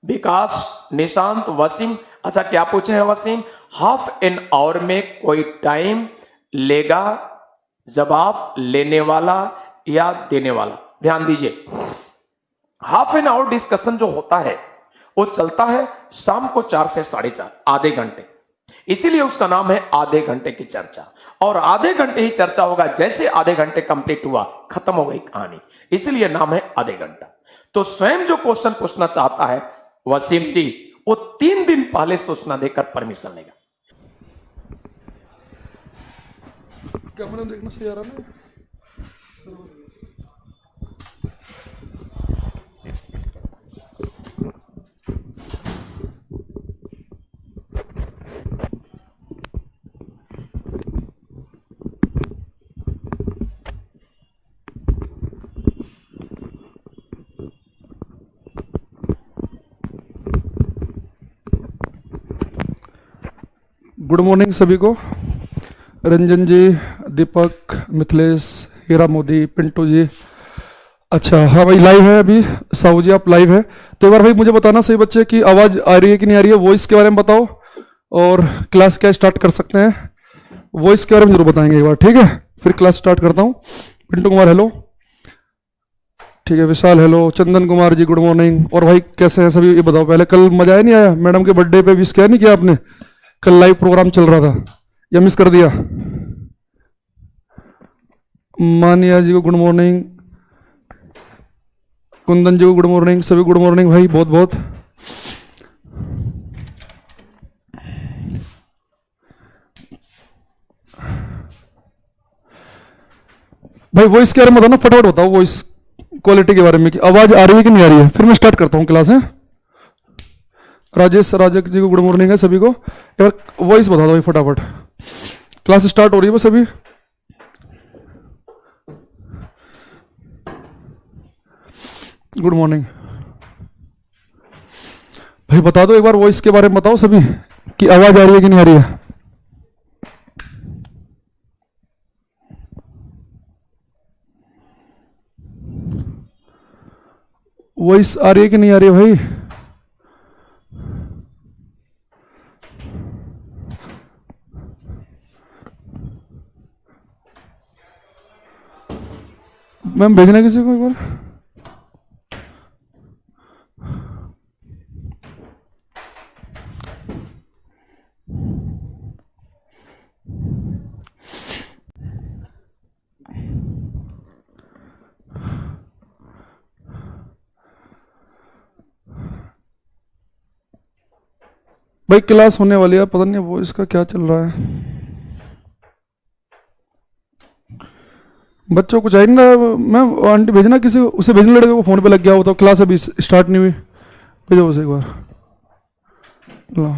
विकास, निशांत, वसीम, अच्छा क्या पूछे हैं वसीम? हाफ एन आवर में कोई टाइम लेगा जवाब लेने वाला या देने वाला? ध्यान दीजिए, हाफ एन आवर डिस्कशन जो होता है वो चलता है शाम को 4 से 4:30, आधे घंटे। इसीलिए उसका नाम है आधे घंटे की चर्चा। और आधे घंटे ही चर्चा होगा, जैसे आधे घंटे कंप्लीट हुआ खत्म हो गई कहानी, इसीलिए नाम है आधे घंटा। तो स्वयं जो क्वेश्चन पूछना चाहता है वसीम जी, वो 3 दिन पहले सूचना देकर परमिशन लेगा। कैमरा देखना सही आ रहा है। गुड मॉर्निंग सभी को। रंजन जी, दीपक, मिथिलेश, हीरा मोदी, पिंटू जी। अच्छा हाँ भाई, लाइव है अभी। साहू जी आप लाइव है, तो एक बार भाई मुझे बताना सही बच्चे कि आवाज़ आ रही है कि नहीं आ रही है। वॉइस के बारे में बताओ, और क्लास क्या स्टार्ट कर सकते हैं, वॉइस के बारे में जरूर बताएंगे एक बार, ठीक है? फिर क्लास स्टार्ट करता हूँ। पिंटू कुमार हेलो, ठीक है। विशाल hello. Chandan Kumar ji good morning. और भाई कैसे हैं सभी, ये बताओ पहले। कल मजा आया नहीं आया? मैडम के बर्थडे पे विश किया नहीं किया आपने? कल लाइव प्रोग्राम चल रहा था, या मिस कर दिया? मानिया जी को गुड मॉर्निंग, कुंदन जी को गुड मॉर्निंग, सभी गुड मॉर्निंग भाई, बहुत बहुत। भाई वॉइस के बारे में बताओ ना, फटाफट बताओ वॉइस क्वालिटी के बारे में कि आवाज आ रही है कि नहीं आ रही है। फिर मैं स्टार्ट करता हूँ क्लास है। राजेश राजक जी को गुड मॉर्निंग है सभी को। एक बार वॉइस बता दो भाई फटाफट। क्लास स्टार्ट हो रही है बस अभी। गुड मॉर्निंग भाई, बता दो एक बार वॉइस के बारे में बताओ सभी कि आवाज आ रही है कि नहीं आ रही है। वॉइस आ रही है कि नहीं आ रही है भाई? मैम भेजना किसी को एक बार। भाई क्लास होने वाली है, पता नहीं वो इसका क्या चल रहा है। बच्चों को चाहिए ना मैम, आंटी भेजना किसी को, उसे भेजने लड़के को, फोन पे लग गया हो तो क्लास अभी स्टार्ट नहीं हुई, भेजो उसे एक बार। लो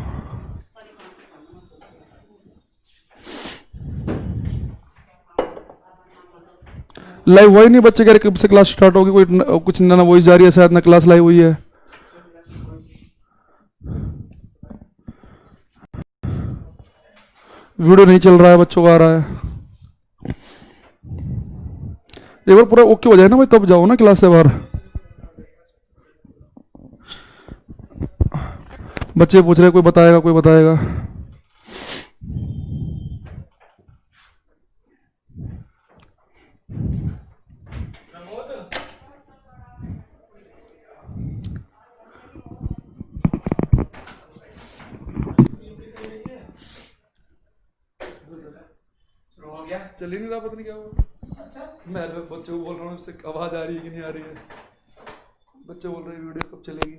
लाइव हुआ ही नहीं, बच्चे कह रहे कब से क्लास स्टार्ट होगी, कोई कुछ ना वॉइस जा रही है शायद, ना क्लास लाइव हुई है। वीडियो नहीं चल रहा है, बच्चों का आ रहा है। एक बार पूरा ओके हो जाए ना भाई, तब जाओ ना क्लास से बाहर। बच्चे पूछ रहे कोई बताएगा, कोई बताएगा। हो गया। चल ही नहीं रहा, पता नहीं क्या हुआ। अच्छा मैं बच्चों को बोल रहा हूँ, इससे आवाज आ रही है कि नहीं आ रही है। बच्चे बोल रहे हैं वीडियो कब चलेगी।